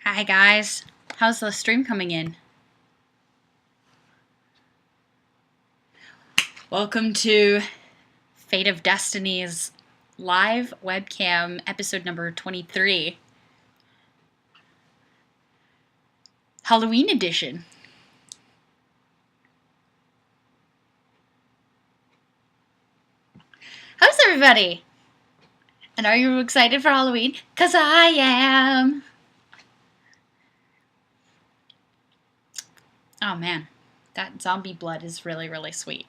Hi guys, how's the stream coming in? Welcome to Fate of Destinee's live webcam episode number 23. Halloween edition. How's everybody? And are you excited for Halloween? 'Cause I am! Oh man, that zombie blood is really, really sweet.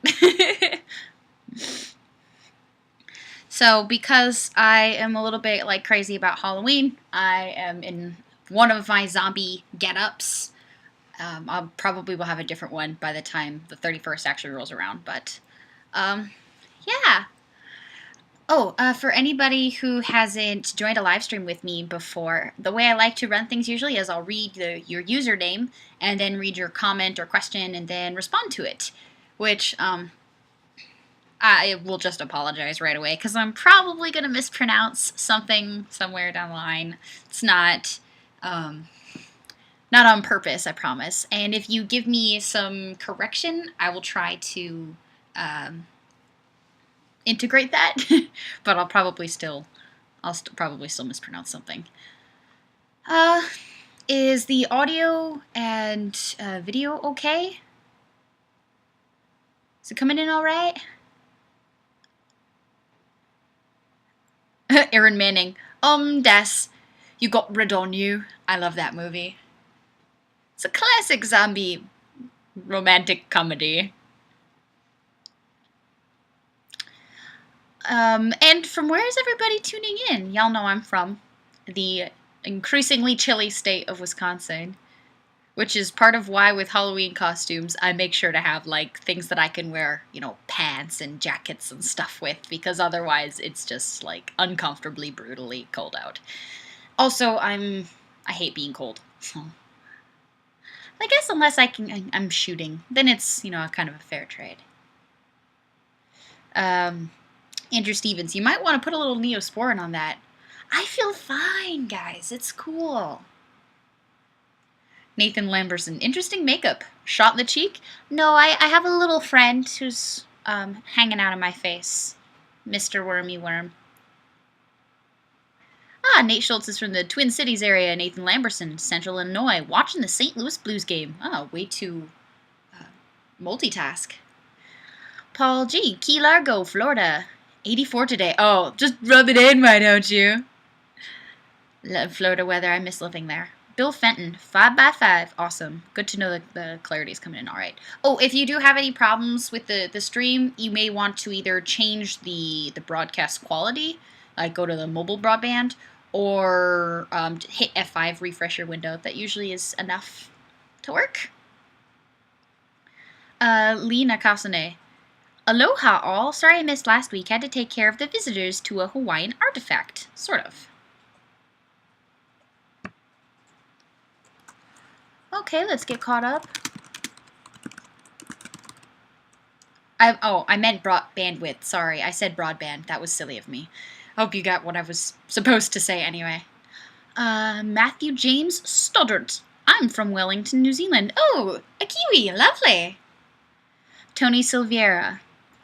So, because I am a little bit like crazy about Halloween, I am in one of my zombie get-ups. I'll probably will have a different one by the time the 31st actually rolls around, but yeah. Oh, for anybody who hasn't joined a live stream with me before, the way I like to run things usually is I'll read your username and then read your comment or question and then respond to it, which I will just apologize right away because I'm probably going to mispronounce something somewhere down the line. It's not on purpose, I promise. And if you give me some correction, I will try to integrate that, but I'll probably still mispronounce something. Is the audio and video okay? Is it coming in all right? Aaron Manning. Des, you got rid on you. I love that movie. It's a classic zombie romantic comedy. And from where is everybody tuning in? Y'all know I'm from the increasingly chilly state of Wisconsin, which is part of why with Halloween costumes I make sure to have like things that I can wear, pants and jackets and stuff with, because otherwise it's just like uncomfortably, brutally cold out. Also, I hate being cold, so I guess unless I'm shooting, then it's, kind of a fair trade. Andrew Stevens, you might want to put a little Neosporin on that. I feel fine, guys. It's cool. Nathan Lamberson, interesting makeup. Shot in the cheek? No, I have a little friend who's hanging out of my face. Mr. Wormy Worm. Nate Schultz is from the Twin Cities area. Nathan Lamberson, Central Illinois, watching the St. Louis Blues game. Oh, way to multitask. Paul G., Key Largo, Florida. 84 today. Oh, just rub it in, why don't you? Love Florida weather. I miss living there. Bill Fenton, 5x5. Awesome. Good to know that the clarity's coming in all right. Oh, if you do have any problems with the stream, you may want to either change the broadcast quality, like go to the mobile broadband, or hit F5, refresh your window. That usually is enough to work. Lee Nakasane. Aloha all. Sorry I missed last week. Had to take care of the visitors to a Hawaiian artifact. Sort of. Okay, let's get caught up. I meant bandwidth. Sorry, I said broadband. That was silly of me. Hope you got what I was supposed to say anyway. Matthew James Stoddart. I'm from Wellington, New Zealand. Oh, a Kiwi. Lovely. Tony Silveira.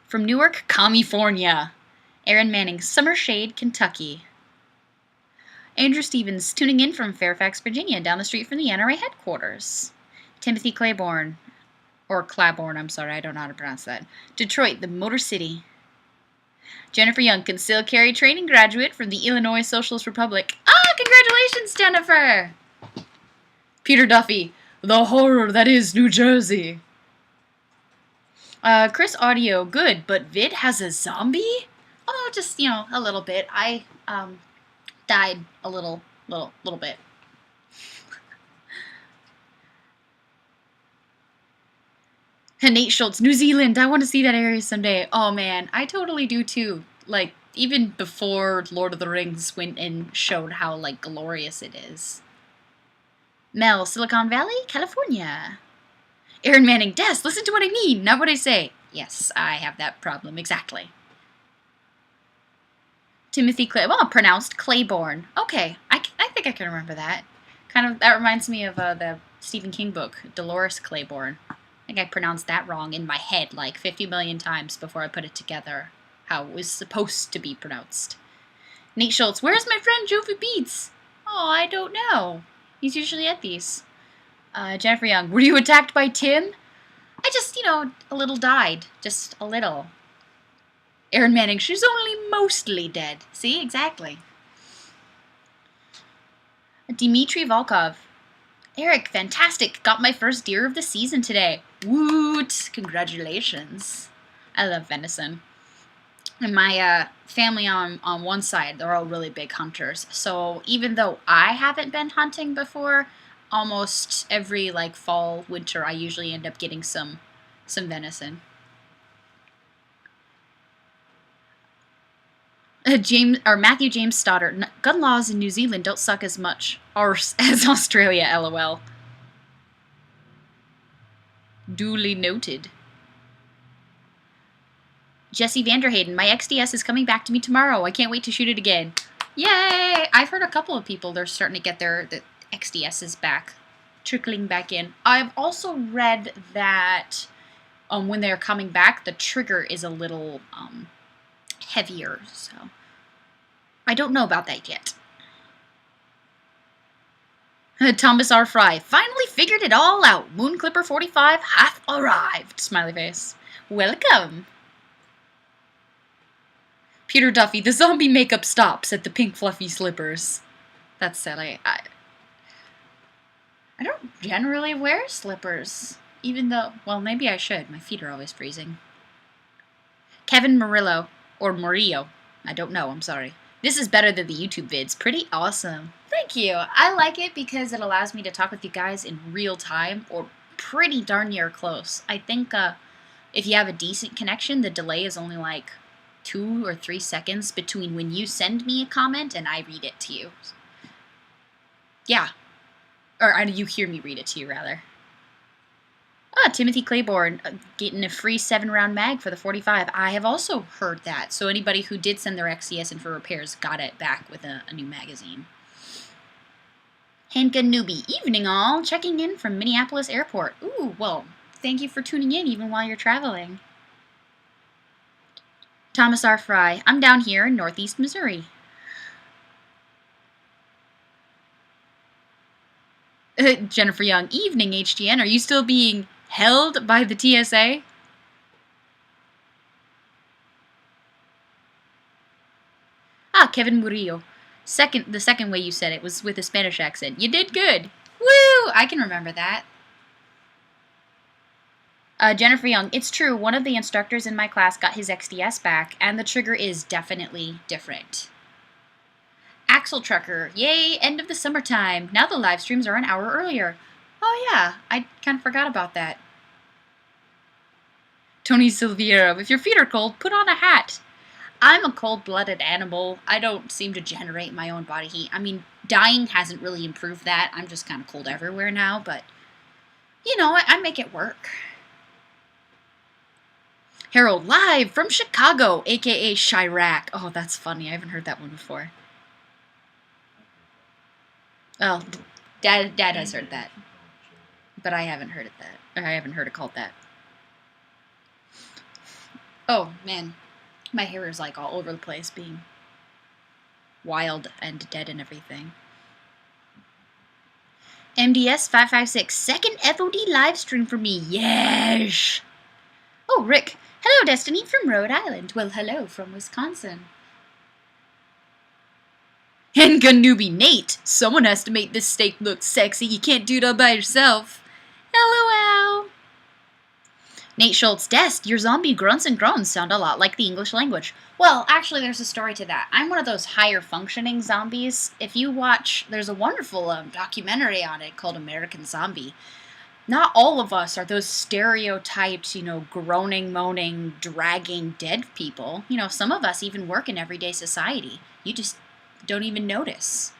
From Newark, California. Aaron Manning, Summer Shade, Kentucky. Andrew Stevens, tuning in from Fairfax, Virginia, down the street from the NRA headquarters. Timothy Claiborne, or Claiborne, I'm sorry, I don't know how to pronounce that. Detroit, the Motor City. Jennifer Young, concealed carry training graduate from the Illinois Socialist Republic. Congratulations, Jennifer! Peter Duffy, the horror that is New Jersey. Chris Audio, good, but Vid has a zombie? Oh, just, a little bit. I, died a little bit. And Nate Schultz, New Zealand, I want to see that area someday. Oh man, I totally do too. Like, even before Lord of the Rings went and showed how, like, glorious it is. Mel, Silicon Valley, California. Aaron Manning, Des, listen to what I mean, not what I say. Yes, I have that problem, exactly. Timothy pronounced Claiborne. Okay, I think I can remember that. Kind of, that reminds me of the Stephen King book, Dolores Claiborne. I think I pronounced that wrong in my head like 50 million times before I put it together, how it was supposed to be pronounced. Nate Schultz, where's my friend Jovi Beats? Oh, I don't know. He's usually at these. Jennifer Young, were you attacked by Tim? I just, a little died. Just a little. Aaron Manning, she's only mostly dead. See, exactly. Dmitry Volkov. Eric, fantastic. Got my first deer of the season today. Woot! Congratulations. I love venison. And my family on one side, they're all really big hunters. So even though I haven't been hunting before, almost every fall, winter, I usually end up getting some venison. Matthew James Stoddard. Gun laws in New Zealand don't suck as much as Australia, lol. Duly noted. Jesse Vanderhayden. My XDS is coming back to me tomorrow. I can't wait to shoot it again. Yay! I've heard a couple of people, they're starting to get the XDSs back. Trickling back in. I've also read that when they're coming back, the trigger is a little heavier, so I don't know about that yet. Thomas R. Fry, finally figured it all out. Moon Clipper 45 hath arrived. Smiley face. Welcome. Peter Duffy, the zombie makeup stops at the pink fluffy slippers. That's silly. I don't generally wear slippers, even though, well, maybe I should. My feet are always freezing. Kevin Murillo. Or Murillo. I don't know, I'm sorry. This is better than the YouTube vids. Pretty awesome. Thank you. I like it because it allows me to talk with you guys in real time, or pretty darn near close. I think if you have a decent connection, the delay is only 2 or 3 seconds between when you send me a comment and I read it to you. Yeah. Or you hear me read it to you, rather. Timothy Claiborne getting a free 7-round mag for the 45. I have also heard that. So anybody who did send their XCS in for repairs got it back with a new magazine. Handgun Newbie. Evening all. Checking in from Minneapolis Airport. Ooh, well, thank you for tuning in even while you're traveling. Thomas R. Fry. I'm down here in Northeast Missouri. Jennifer Young. Evening, HGN. Are you still being held by the TSA? Kevin Murillo. The second way you said it was with a Spanish accent. You did good. Woo! I can remember that. Jennifer Young. It's true. One of the instructors in my class got his XDS back, and the trigger is definitely different. Axel Trucker. Yay! End of the summertime. Now the live streams are an hour earlier. Oh yeah, I kind of forgot about that. Tony Silviero. If your feet are cold, put on a hat. I'm a cold-blooded animal. I don't seem to generate my own body heat. I mean, dying hasn't really improved that. I'm just kind of cold everywhere now, but, I make it work. Harold, live from Chicago, a.k.a. Chirac. Oh, that's funny. I haven't heard that one before. Well, Dad has heard that. But I haven't heard I haven't heard it called that. Oh, man. My hair is all over the place, being wild and dead and everything. MDS 556, second FOD live stream for me. Yes! Oh, Rick. Hello, Destiny from Rhode Island. Well, hello from Wisconsin. Handgun Newbie Nate. Someone has to make this steak look sexy. You can't do it all by yourself. LOL. Nate Schultz, Dest, your zombie grunts and groans sound a lot like the English language. Well, actually, there's a story to that. I'm one of those higher functioning zombies. If you watch, there's a wonderful documentary on it called American Zombie. Not all of us are those stereotyped, groaning, moaning, dragging dead people. Some of us even work in everyday society. You just don't even notice.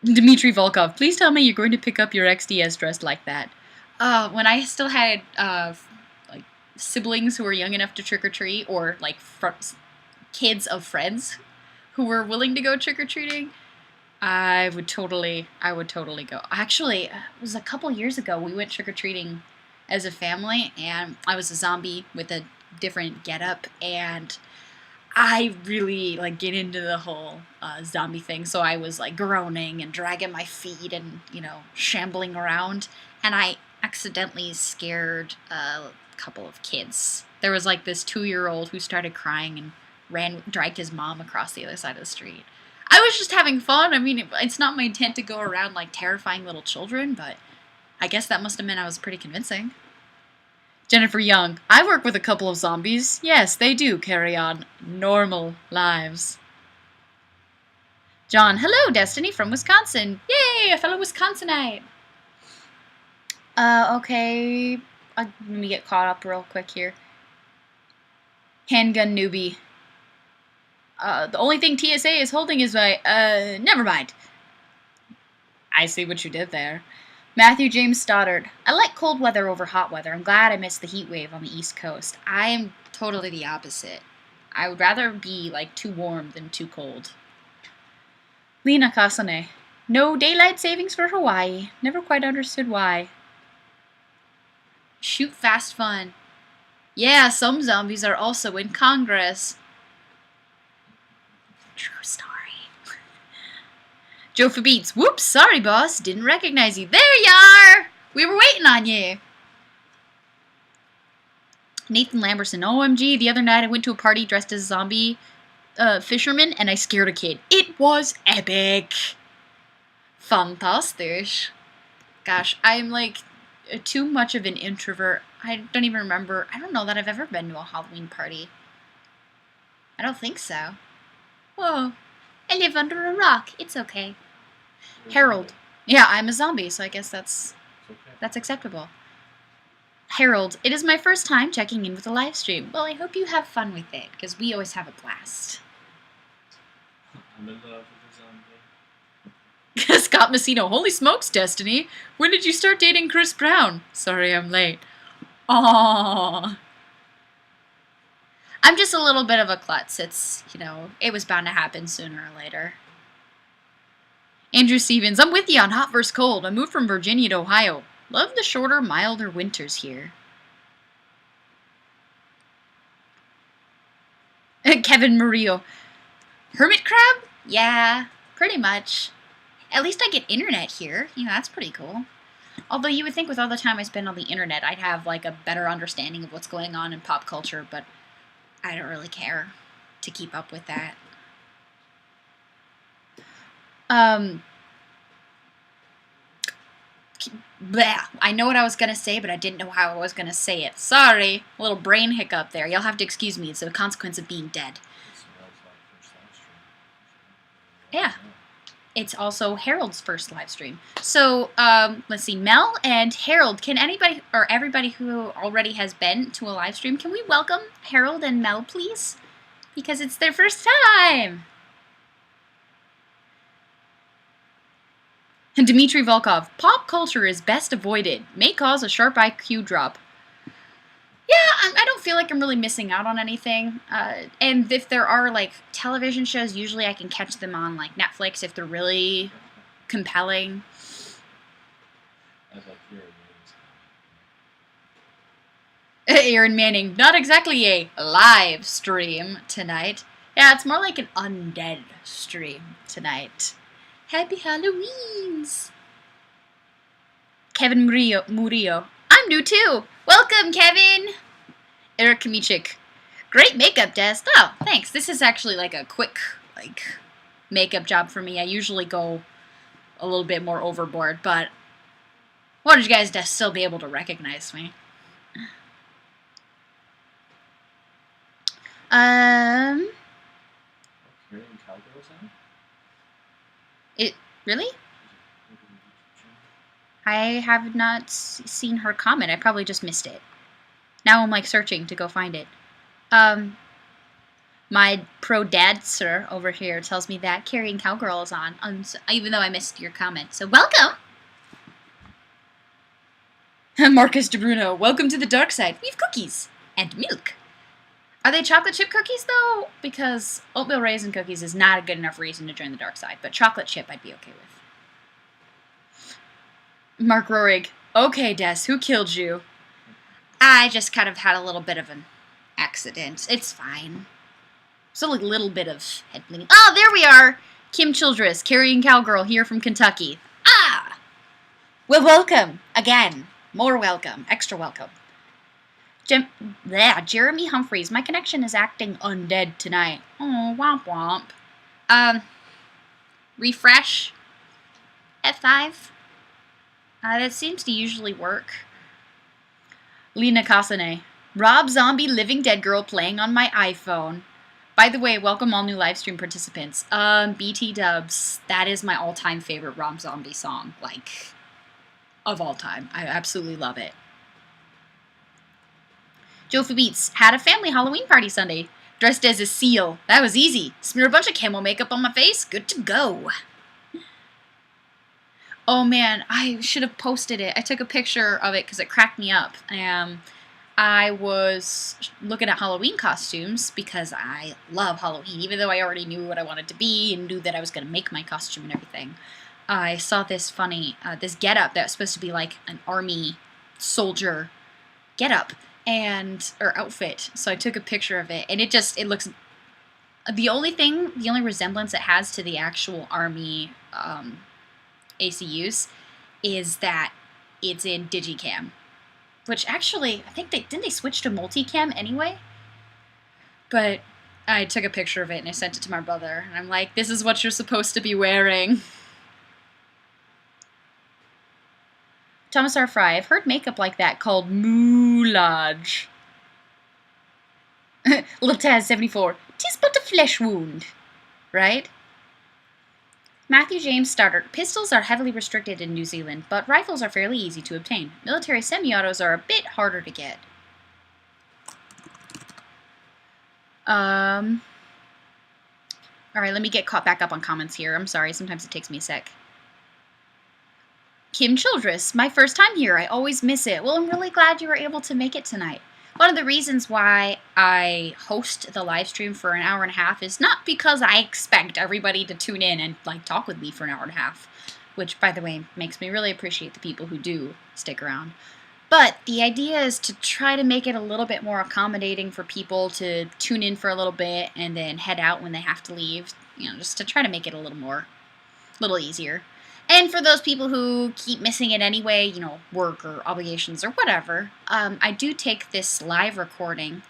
Dmitry Volkov, please tell me you're going to pick up your XDS dressed like that. When I still had siblings who were young enough to trick-or-treat, or kids of friends who were willing to go trick-or-treating, I would totally go. Actually, it was a couple years ago. We went trick-or-treating as a family, and I was a zombie with a different getup, and I really like get into the whole zombie thing. So I was like groaning and dragging my feet and shambling around, and I accidentally scared a couple of kids. There was like this 2-year-old who started crying and dragged his mom across the other side of the street. I was just having fun. I mean, it's not my intent to go around like terrifying little children, but I guess that must have meant I was pretty convincing. Jennifer Young, I work with a couple of zombies. Yes, they do carry on normal lives. John, hello, Destiny from Wisconsin. Yay, a fellow Wisconsinite. Okay. Let me get caught up real quick here. Handgun newbie. The only thing TSA is holding is my, never mind. I see what you did there. Matthew James Stoddard. I like cold weather over hot weather. I'm glad I missed the heat wave on the East Coast. I am totally the opposite. I would rather be, like, too warm than too cold. Lena Kasane. No daylight savings for Hawaii. Never quite understood why. Shoot fast fun. Yeah, some zombies are also in Congress. True story. Joe for Beats. Whoops, sorry boss, didn't recognize you. There you are! We were waiting on you. Nathan Lamberson. OMG, the other night I went to a party dressed as a zombie fisherman and I scared a kid. It was epic. Fantastic. Gosh, I'm like too much of an introvert. I don't even remember. I don't know that I've ever been to a Halloween party. I don't think so. Whoa. I live under a rock. It's okay. Harold. Yeah, I'm a zombie, so I guess that's acceptable. Harold, it is my first time checking in with a live stream. Well, I hope you have fun with it, because we always have a blast. I'm in love with a zombie. Scott Messino, holy smokes, Destiny. When did you start dating Chris Brown? Sorry, I'm late. Aww. I'm just a little bit of a klutz. It's, it was bound to happen sooner or later. Andrew Stevens, I'm with you on hot vs. cold. I moved from Virginia to Ohio. Love the shorter, milder winters here. Kevin Murillo. Hermit crab? Yeah, pretty much. At least I get internet here. That's pretty cool. Although you would think with all the time I spend on the internet, I'd have like a better understanding of what's going on in pop culture, but I don't really care to keep up with that. Bleh. I know what I was going to say, but I didn't know how I was going to say it. Sorry. A little brain hiccup there. You'll have to excuse me. It's a consequence of being dead. Yeah. It's also Harold's first live stream. So, let's see. Mel and Harold, can anybody or everybody who already has been to a live stream, can we welcome Harold and Mel, please? Because it's their first time. And Dmitry Volkov, pop culture is best avoided. May cause a sharp IQ drop. Yeah, I don't feel like I'm really missing out on anything. And if there are, like, television shows, usually I can catch them on, like, Netflix if they're really compelling. Aaron Manning, not exactly a live stream tonight. Yeah, it's more like an undead stream tonight. Happy Halloweens! Kevin Murillo. I'm new too! Welcome, Kevin! Eric Kamichik. Great makeup, Des. Oh, thanks. This is actually like a quick, makeup job for me. I usually go a little bit more overboard, but I wanted you guys to still be able to recognize me. Really? I have not seen her comment. I probably just missed it. Now I'm searching to go find it. My pro dad sir over here tells me that Carrying Cowgirl is on, even though I missed your comment. So welcome! Marcus De Bruno, welcome to the dark side. We have cookies and milk. Are they chocolate chip cookies, though? Because oatmeal raisin cookies is not a good enough reason to join the dark side, but chocolate chip I'd be okay with. Mark Rorig. Okay, Des, who killed you? I just kind of had a little bit of an accident. It's fine. So a little bit of head bleeding. Oh, there we are! Kim Childress, carrying cowgirl here from Kentucky. Ah! Well, welcome. Again. More welcome. Extra welcome. Jeremy Humphreys. My connection is acting undead tonight. Oh, womp womp. Refresh. F5. That seems to usually work. Lena Kasane. Rob Zombie Living Dead Girl playing on my iPhone. By the way, welcome all new livestream participants. BT Dubs. That is my all-time favorite Rob Zombie song. Like, of all time. I absolutely love it. Jofa Beats. Had a family Halloween party Sunday. Dressed as a seal. That was easy. Smear a bunch of camo makeup on my face. Good to go. Oh man, I should have posted it. I took a picture of it because it cracked me up. I was looking at Halloween costumes because I love Halloween, even though I already knew what I wanted to be and knew that I was going to make my costume and everything. I saw this funny, this getup that was supposed to be like an army soldier getup or outfit. So I took a picture of it, and it looks. The only resemblance it has to the actual army ACUs is that it's in Digicam, which actually I think didn't they switch to multicam anyway. But I took a picture of it and I sent it to my brother, and I'm like, this is what you're supposed to be wearing. Thomas R. Fry. I've heard makeup like that called moulage. Little Taz 74. 'Tis but a flesh wound, right? Matthew James Stoddart. Pistols are heavily restricted in New Zealand, but rifles are fairly easy to obtain. Military semi-autos are a bit harder to get. Alright, let me get caught back up on comments here. I'm sorry, sometimes it takes me a sec. Kim Childress. My first time here. I always miss it. Well, I'm really glad you were able to make it tonight. One of the reasons why I host the live stream for an hour and a half is not because I expect everybody to tune in and like talk with me for an hour and a half, which, by the way, makes me really appreciate the people who do stick around. But the idea is to try to make it a little bit more accommodating for people to tune in for a little bit and then head out when they have to leave, just to try to make it a little easier. And for those people who keep missing it anyway, work or obligations or whatever, I do take this live recording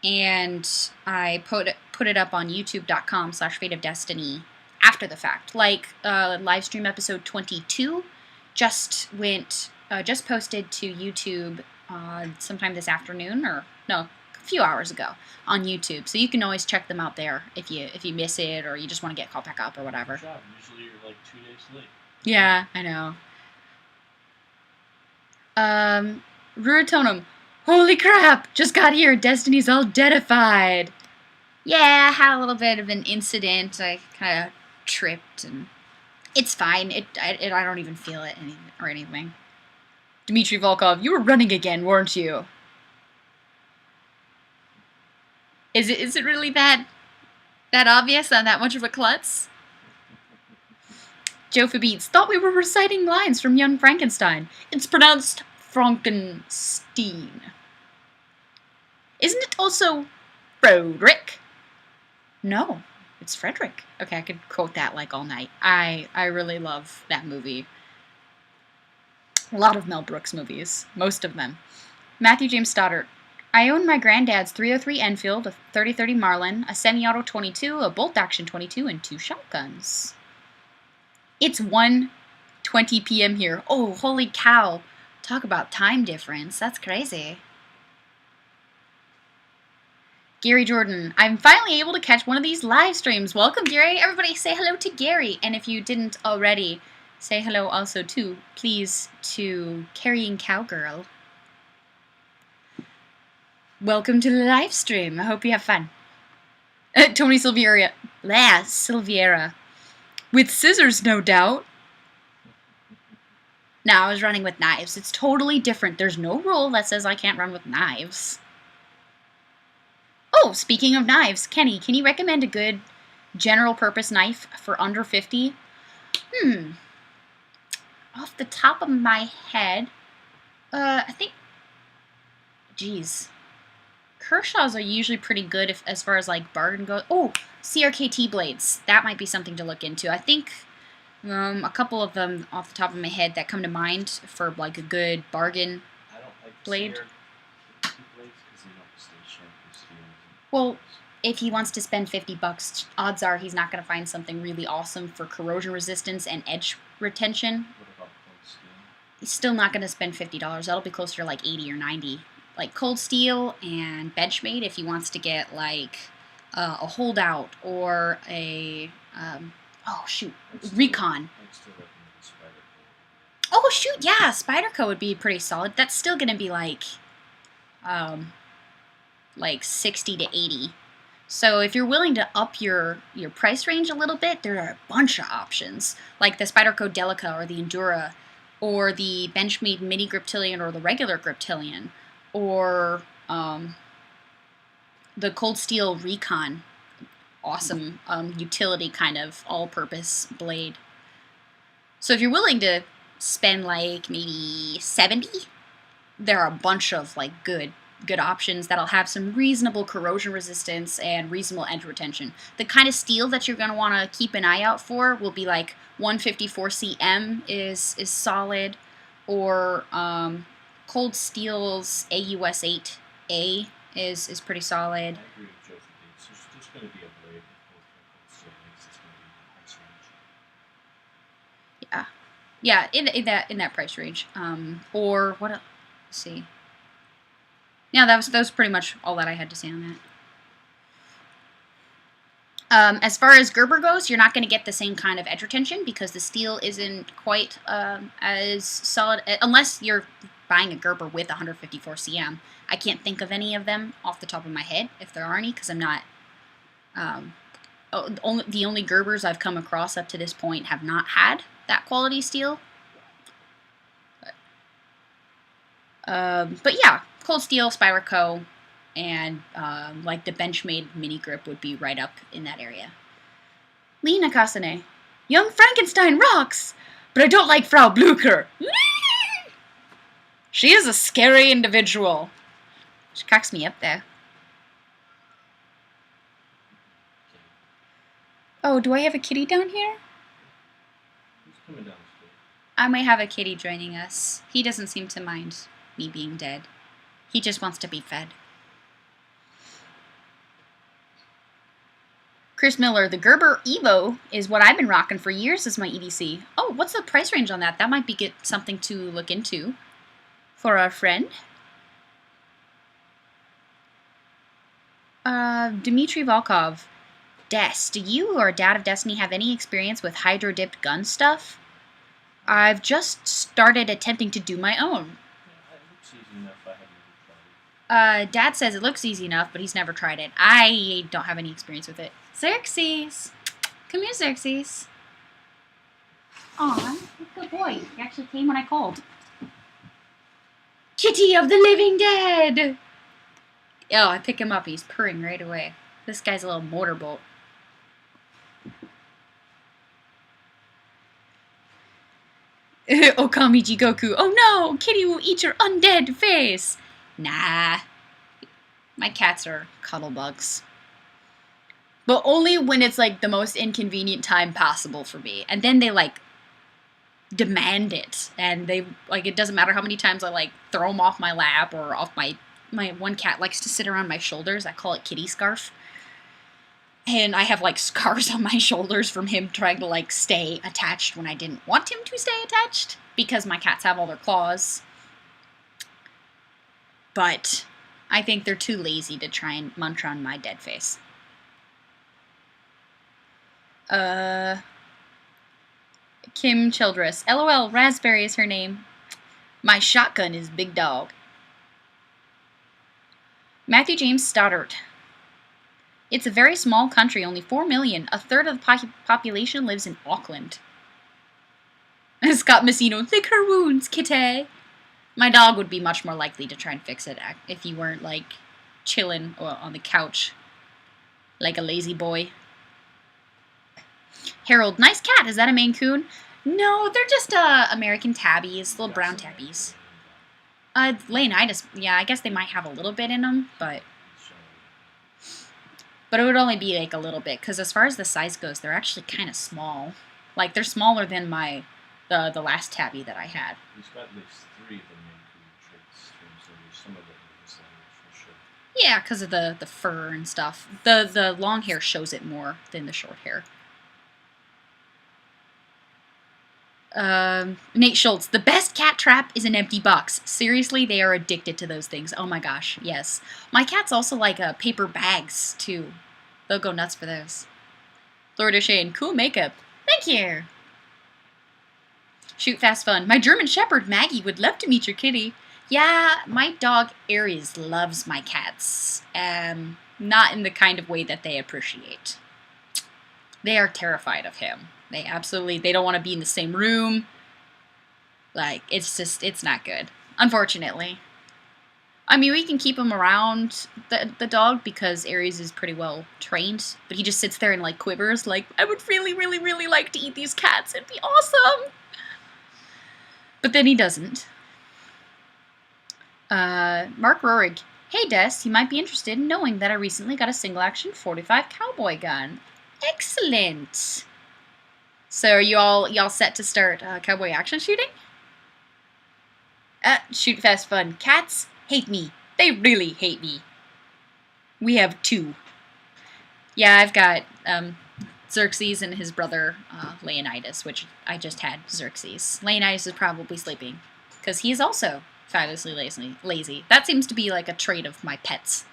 and I put it up on youtube.com/FateofDestinee after the fact. Like live stream episode 22 just posted to YouTube sometime this afternoon, or no, a few hours ago on YouTube. So you can always check them out there if you miss it or you just want to get caught back up or whatever. Usually you're like 2 days late. Yeah, I know. Ruratonum. Holy crap! Just got here. Destiny's all deadified. Yeah, I had a little bit of an incident. I kind of tripped, and it's fine. I don't even feel it or anything. Dmitry Volkov, you were running again, weren't you? Is it really that obvious? I'm that much of a klutz? Joe Beats. Thought we were reciting lines from Young Frankenstein. It's pronounced Frankenstein. Isn't it also Frederick? No, it's Frederick. Okay, I could quote that like all night. I really love that movie. A lot of Mel Brooks movies. Most of them. Matthew James Stoddart. I own my granddad's 303 Enfield, a 3030 Marlin, a semi-auto 22, a bolt-action 22, and 2 shotguns. It's 1:20 p.m. here. Oh, holy cow. Talk about time difference. That's crazy. Gary Jordan. I'm finally able to catch one of these live streams. Welcome, Gary. Everybody say hello to Gary. And if you didn't already, say hello also to Carrying Cowgirl. Welcome to the live stream. I hope you have fun. Tony Silviera. Silviera. With scissors, no doubt. No, I was running with knives. It's totally different. There's no rule that says I can't run with knives. Oh, speaking of knives, Kenny, can you recommend a good general purpose knife for under 50? Off the top of my head, I think, geez, Kershaw's are usually pretty good as far as like bargain goes. Oh, CRKT blades. That might be something to look into. I think a couple of them off the top of my head that come to mind for like a good bargain I don't like blade. blades because they don't stay sharp with steel. Well, if he wants to spend $50, odds are he's not going to find something really awesome for corrosion resistance and edge retention. What about cold steel? He's still not going to spend $50. That'll be closer to like 80 or 90. Like cold steel and Benchmade if he wants to get like a holdout or a recon. I'd still recommend the Spyderco. Oh shoot, yeah, Spyderco would be pretty solid. That's still going to be like 60 to 80. So if you're willing to up your price range a little bit, there are a bunch of options like the Spyderco Delica or the Endura or the Benchmade Mini Griptilian or the regular Griptilian or the Cold Steel Recon. Awesome utility kind of all-purpose blade. So if you're willing to spend like maybe 70, there are a bunch of like good options that'll have some reasonable corrosion resistance and reasonable edge retention. The kind of steel that you're going to want to keep an eye out for will be like 154 cm is solid, or Cold Steel's AUS 8A is pretty solid. I agree with Joe for these. There's going to be a blade with both cold steel makes it's going to be in the price range. Yeah, in that price range. Or what else? Let's see. Yeah, that was pretty much all that I had to say on that. As far as Gerber goes, you're not going to get the same kind of edge retention because the steel isn't quite as solid, unless you're buying a Gerber with 154 cm. I can't think of any of them off the top of my head, if there are any, because I'm not... the only Gerbers I've come across up to this point have not had that quality steel. But yeah, Cold Steel, Spyderco, and like the Benchmade mini grip would be right up in that area. Lena Kasane. Young Frankenstein rocks, but I don't like Frau Blucher. She is a scary individual. She cracks me up there. Oh, do I have a kitty down here? Who's coming down the street? I might have a kitty joining us. He doesn't seem to mind me being dead. He just wants to be fed. Chris Miller, the Gerber Evo is what I've been rocking for years as my EDC. Oh, what's the price range on that? That might be something to look into for our friend. Dmitry Volkov. Des, do you or Dad of Destiny have any experience with hydro-dipped gun stuff? I've just started attempting to do my own. Yeah, it looks easy enough. I haven't even tried it. Dad says it looks easy enough, but he's never tried it. I don't have any experience with it. Xerxes! Come here, Xerxes. Aw, good boy. He actually came when I called. Kitty of the living dead! Oh, I pick him up. He's purring right away. This guy's a little motorboat. Okami Jigoku. Oh no! Kitty will eat your undead face! Nah. My cats are cuddle bugs. But only when it's like the most inconvenient time possible for me. And then they like demand it. And they like, it doesn't matter how many times I like throw them off my lap or off my one cat likes to sit around my shoulders. I call it kitty scarf. And I have like scars on my shoulders from him trying to like stay attached when I didn't want him to stay attached because my cats have all their claws. But I think they're too lazy to try and munch on my dead face. Kim Childress. LOL, Raspberry is her name. My shotgun is Big Dog. Matthew James Stoddart. It's a very small country, only 4 million. A third of the population lives in Auckland. Scott Messino, lick her wounds, kitty. My dog would be much more likely to try and fix it if you weren't, like, chilling on the couch like a lazy boy. Harold, nice cat. Is that a Maine Coon? No, they're just American tabbies, little brown tabbies. Leonidas, yeah, I guess they might have a little bit in them, but it would only be like a little bit, because as far as the size goes, they're actually kind of small. Like, they're smaller than the last tabby that I had. He's got at least 3 of the Maine Coon traits, so there's some of it in his language for sure. Yeah, because of the fur and stuff. The long hair shows it more than the short hair. Nate Schultz, the best cat trap is an empty box. Seriously, they are addicted to those things. Oh my gosh, yes. My cats also like paper bags, too. They'll go nuts for those. Florida Shane, cool makeup. Thank you. Shoot Fast Fun. My German Shepherd, Maggie, would love to meet your kitty. Yeah, my dog, Aries, loves my cats. Not in the kind of way that they appreciate. They are terrified of him. They don't want to be in the same room. Like, it's not good. Unfortunately. I mean, we can keep him around the dog because Aries is pretty well trained. But he just sits there and, like, quivers. Like, I would really, really, really like to eat these cats. It'd be awesome. But then he doesn't. Mark Rorig. Hey, Des, you might be interested in knowing that I recently got a single-action .45 cowboy gun. Excellent. So are y'all set to start cowboy action shooting? Shoot Fast Fun. Cats hate me. They really hate me. We have 2. Yeah, I've got Xerxes and his brother Leonidas, which I just had Xerxes. Leonidas is probably sleeping because he is also fabulously lazy. That seems to be like a trait of my pets.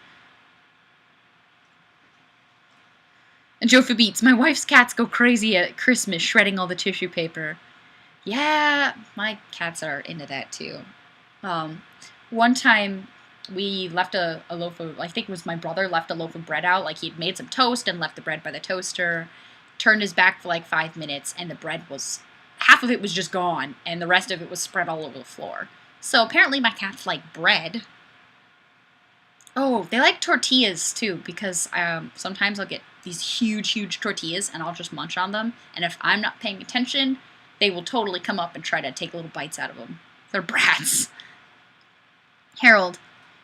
And Jofa Beats, my wife's cats go crazy at Christmas shredding all the tissue paper. Yeah, my cats are into that too. One time we left a loaf of, I think it was my brother, left a loaf of bread out. Like, he'd made some toast and left the bread by the toaster, turned his back for like 5 minutes, and the bread was, half of it was just gone, and the rest of it was spread all over the floor. So apparently my cats like bread. Oh, they like tortillas too, because sometimes I'll get these huge tortillas and I'll just munch on them, and if I'm not paying attention, they will totally come up and try to take little bites out of them. They're brats. Harold,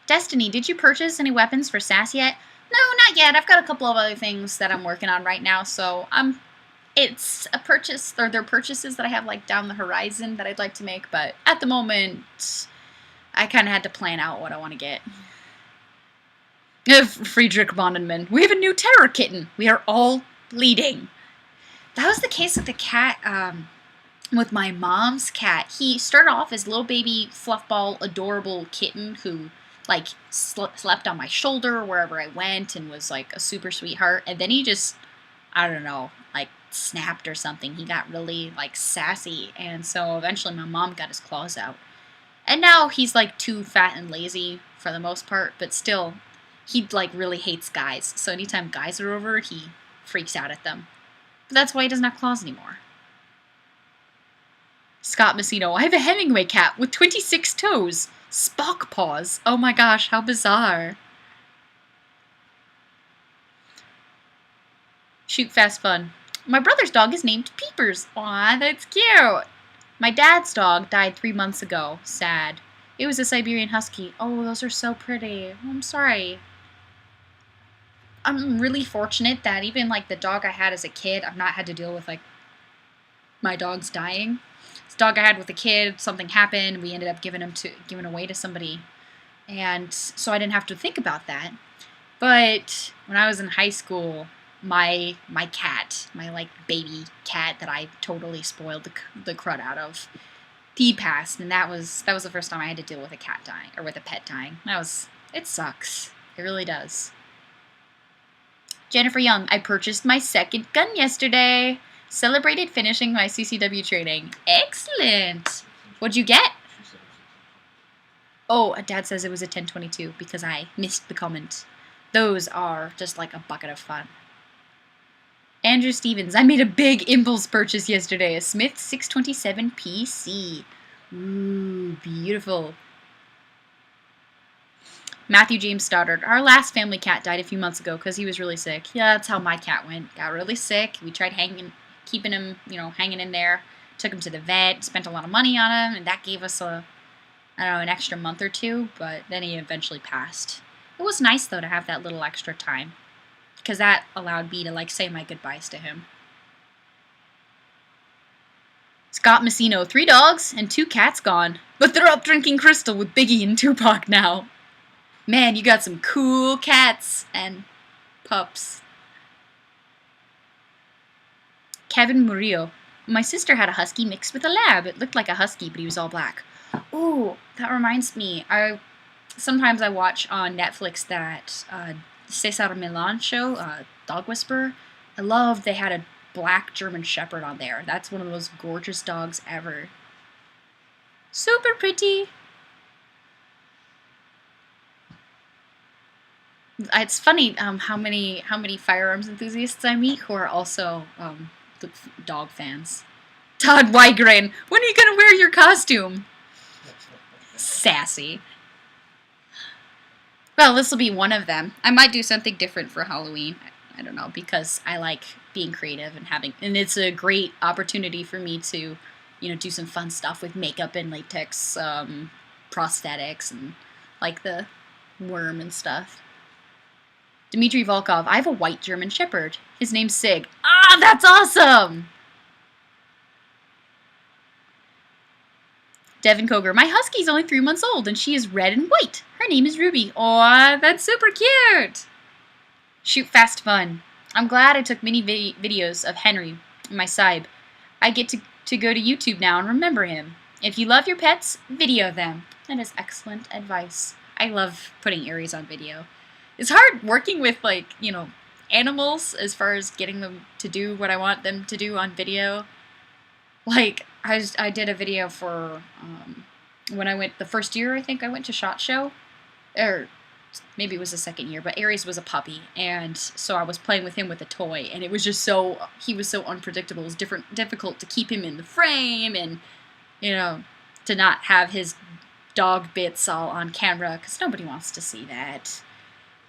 Destiny, did you purchase any weapons for SAS yet? No, not yet. I've got a couple of other things that I'm working on right now, so it's a purchase, or they're purchases that I have like down the horizon that I'd like to make, but at the moment, I kind of had to plan out what I want to get. Friedrich Bondenman, we have a new terror kitten. We are all bleeding. That was the case with the cat, with my mom's cat. He started off as little baby fluffball, adorable kitten who, like, slept on my shoulder wherever I went and was, like, a super sweetheart. And then he just, I don't know, like, snapped or something. He got really, like, sassy. And so eventually my mom got his claws out. And now he's, like, too fat and lazy for the most part, but still, he, like, really hates guys. So anytime guys are over, he freaks out at them. But that's why he doesn't have claws anymore. Scott Messino, I have a Hemingway cat with 26 toes. Spock paws. Oh my gosh, how bizarre. Shoot Fast Fun. My brother's dog is named Peepers. Aw, that's cute. My dad's dog died 3 months ago. Sad. It was a Siberian Husky. Oh, those are so pretty. I'm sorry. I'm really fortunate that even, like, the dog I had as a kid, I've not had to deal with, like, my dogs dying. This dog I had with a kid, something happened, we ended up giving away to somebody, and so I didn't have to think about that. But when I was in high school, my cat, my, like, baby cat that I totally spoiled the crud out of, he passed, and that was the first time I had to deal with a cat dying, or with a pet dying. It sucks. It really does. Jennifer Young, I purchased my second gun yesterday. Celebrated finishing my CCW training. Excellent. What'd you get? Oh, Dad says it was a 1022 because I missed the comment. Those are just like a bucket of fun. Andrew Stevens, I made a big impulse purchase yesterday. A Smith 627 PC. Ooh, beautiful. Matthew James Stoddard. Our last family cat died a few months ago because he was really sick. Yeah, that's how my cat went. Got really sick. We tried keeping him, hanging in there. Took him to the vet. Spent a lot of money on him, and that gave us an extra month or two. But then he eventually passed. It was nice though to have that little extra time, because that allowed me to say my goodbyes to him. Scott Messino, 3 dogs and 2 cats gone, but they're up drinking Crystal with Biggie and Tupac now. Man, you got some cool cats and pups. Kevin Murillo. My sister had a husky mixed with a lab. It looked like a husky, but he was all black. Ooh, that reminds me. Sometimes I watch on Netflix that Cesar Millan show, Dog Whisperer. I love they had a black German Shepherd on there. That's one of the most gorgeous dogs ever. Super pretty. It's funny how many firearms enthusiasts I meet who are also dog fans. Todd Wygren, when are you gonna wear your costume? Sassy. Well, this will be one of them. I might do something different for Halloween. I don't know, because I like being creative and it's a great opportunity for me to, do some fun stuff with makeup and latex prosthetics and the worm and stuff. Dmitry Volkov, I have a white German Shepherd. His name's Sig. Ah, that's awesome! Devin Koger, my husky's only 3 months old and she is red and white. Her name is Ruby. Aw, that's super cute! Shoot Fast Fun. I'm glad I took many videos of Henry, my Saib. I get to go to YouTube now and remember him. If you love your pets, video them. That is excellent advice. I love putting Aries on video. It's hard working with, animals as far as getting them to do what I want them to do on video. I did a video for, when I went, the first year I think I went to SHOT Show, or maybe it was the second year, but Aries was a puppy, and so I was playing with him with a toy, and it was just he was so unpredictable. It was difficult to keep him in the frame, and, to not have his dog bits all on camera, because nobody wants to see that.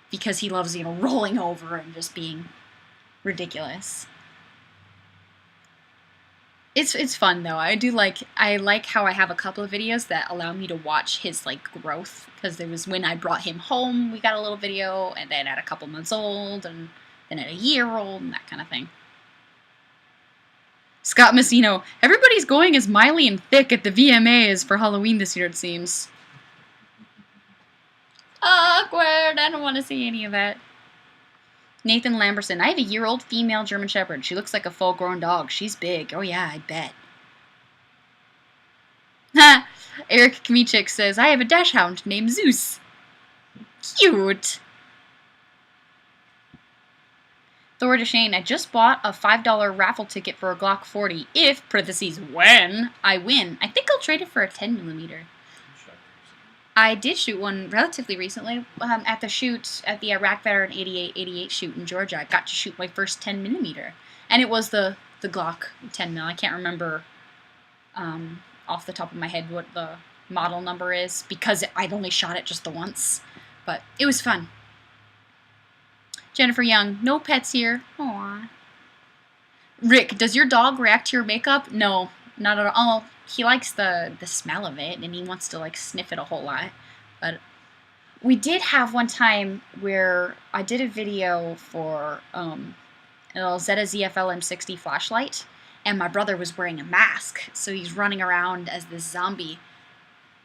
Because he loves, rolling over and just being ridiculous. It's fun though. I like how I have a couple of videos that allow me to watch his growth, because there was when I brought him home, we got a little video, and then at a couple months old, and then at a year old, and that kind of thing. Scott Messino, everybody's going as Miley and Thick at the VMAs for Halloween this year, it seems. Awkward. I don't want to see any of that. Nathan Lamberson. I have a year-old female German Shepherd. She looks like a full-grown dog. She's big. Oh, yeah, I bet. Ha! Eric Kmichik says, I have a dashhound named Zeus. Cute. Thor DeShane. I just bought a $5 raffle ticket for a Glock 40. If, parentheses, when I win. I think I'll trade it for a 10mm. I did shoot one relatively recently at the Iraq Veteran 88 shoot in Georgia. I got to shoot my first 10mm, and it was the Glock 10mm. I can't remember off the top of my head what the model number is, because I'd only shot it just the once, but it was fun. Jennifer Young, no pets here. Aww. Rick, does your dog react to your makeup? No, not at all. He likes the smell of it, and he wants to sniff it a whole lot. But we did have one time where I did a video for an Zeta ZFL M60 flashlight, and my brother was wearing a mask, so he's running around as this zombie.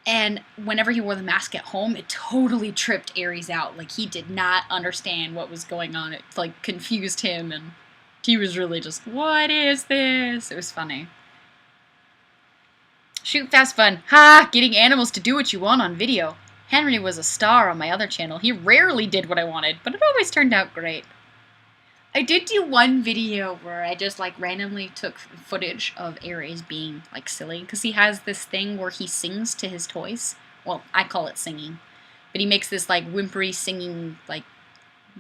And whenever he wore the mask at home, it totally tripped Aries out. He did not understand what was going on. It confused him, and he was really just, what is this? It was funny. Shoot Fast Fun. Ha! Getting animals to do what you want on video. Henry was a star on my other channel. He rarely did what I wanted, but it always turned out great. I did do one video where I just randomly took footage of Aries being silly, because he has this thing where he sings to his toys. Well, I call it singing. But he makes this whimpery singing,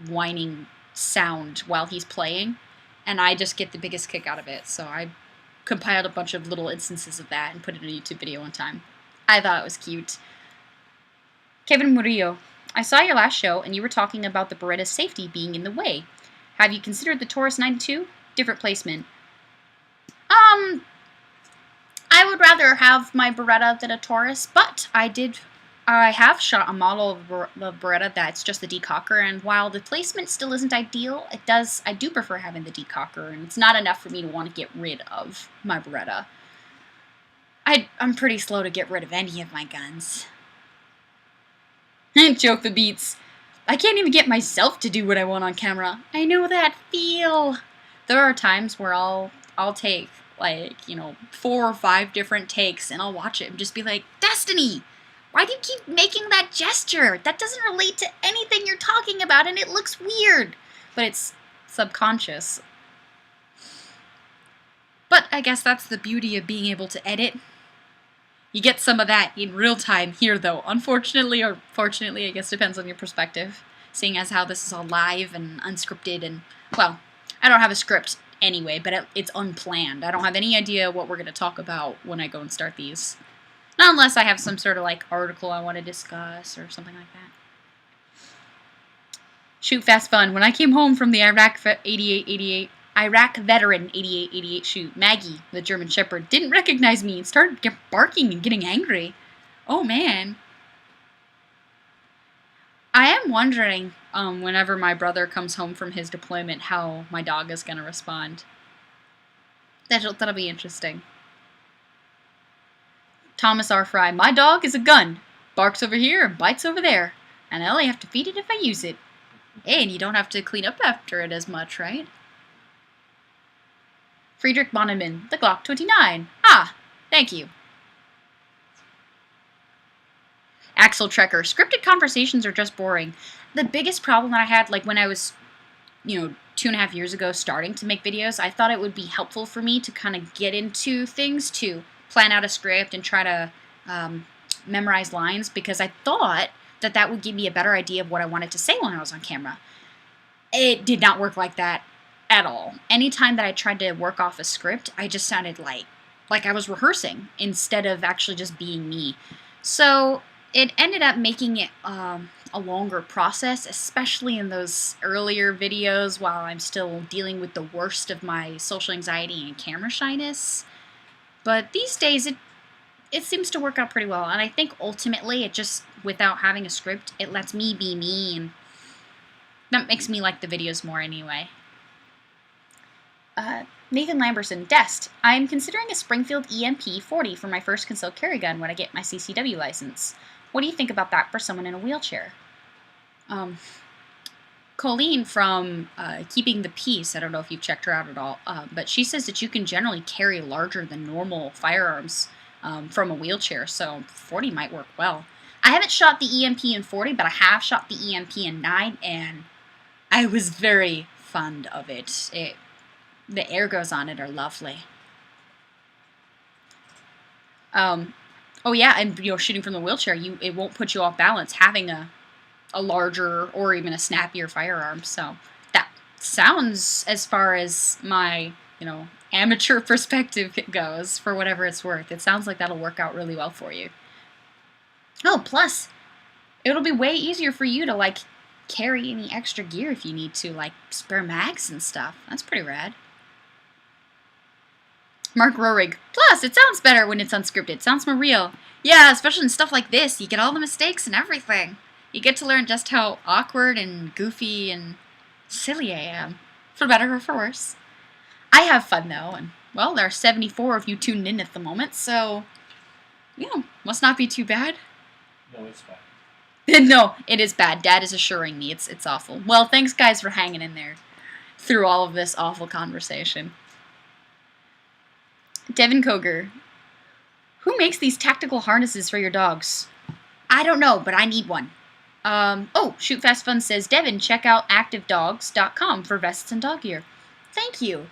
whining sound while he's playing. And I just get the biggest kick out of it, so I compiled a bunch of little instances of that and put it in a YouTube video one time. I thought it was cute. Kevin Murillo. I saw your last show, and you were talking about the Beretta's safety being in the way. Have you considered the Taurus 92? Different placement. I would rather have my Beretta than a Taurus, but I have shot a model of the Beretta that's just the decocker, and while the placement still isn't ideal, I do prefer having the decocker, and it's not enough for me to want to get rid of my Beretta. I'm pretty slow to get rid of any of my guns. Joke the beats. I can't even get myself to do what I want on camera. I know that feel. There are times where I'll take, like, 4 or 5 different takes, and I'll watch it and just be like, Destiny! Why do you keep making that gesture? That doesn't relate to anything you're talking about, and it looks weird. But it's subconscious. But I guess that's the beauty of being able to edit. You get some of that in real time here, though. Unfortunately, or fortunately, I guess depends on your perspective. Seeing as how this is all live and unscripted and, well, I don't have a script anyway, but it's unplanned. I don't have any idea what we're going to talk about when I go and start these. Not unless I have some sort of, like, article I want to discuss or something like that. Shoot Fast Fun. When I came home from the Iraq veteran 8888 shoot, Maggie, the German Shepherd, didn't recognize me and started barking and getting angry. Oh, man. I am wondering, whenever my brother comes home from his deployment, how my dog is going to respond. That'll be interesting. Thomas R. Fry. My dog is a gun. Barks over here and bites over there. And I only have to feed it if I use it. Hey, and you don't have to clean up after it as much, right? Friedrich Bonneman. The Glock 29. Ah, thank you. Axel Trekker. Scripted conversations are just boring. The biggest problem that I had, like when I was, 2.5 years ago starting to make videos, I thought it would be helpful for me to kind of get into things, to plan out a script and try to memorize lines, because I thought that would give me a better idea of what I wanted to say when I was on camera. It did not work like that at all. Anytime that I tried to work off a script, I just sounded like I was rehearsing instead of actually just being me. So it ended up making it a longer process, especially in those earlier videos while I'm still dealing with the worst of my social anxiety and camera shyness. But these days, it seems to work out pretty well, and I think ultimately it just, without having a script, it lets me be me, and that makes me like the videos more anyway. Nathan Lamberson. Dest. I am considering a Springfield EMP 40 for my first concealed carry gun when I get my CCW license. What do you think about that for someone in a wheelchair? Colleen from Keeping the Peace, I don't know if you've checked her out at all, but she says that you can generally carry larger than normal firearms from a wheelchair, so 40 might work well. I haven't shot the EMP in 40, but I have shot the EMP in 9, and I was very fond of it. The ergos on it are lovely. Oh yeah, and shooting from the wheelchair, it won't put you off balance having a larger or even a snappier firearm. So that sounds, as far as my, amateur perspective goes, for whatever it's worth, it sounds like that'll work out really well for you. Oh, plus, it'll be way easier for you to, carry any extra gear if you need to, like spare mags and stuff. That's pretty rad. Mark Rorig. Plus, it sounds better when it's unscripted. Sounds more real. Yeah, especially in stuff like this. You get all the mistakes and everything. You get to learn just how awkward and goofy and silly I am. For better or for worse. I have fun, though. And, well, there are 74 of you tuned in at the moment, so, must not be too bad. No, it's bad. No, it is bad. Dad is assuring me it's awful. Well, thanks, guys, for hanging in there through all of this awful conversation. Devin Koger. Who makes these tactical harnesses for your dogs? I don't know, but I need one. Shoot Fast Fun says, Devin, check out activedogs.com for vests and dog gear. Thank you.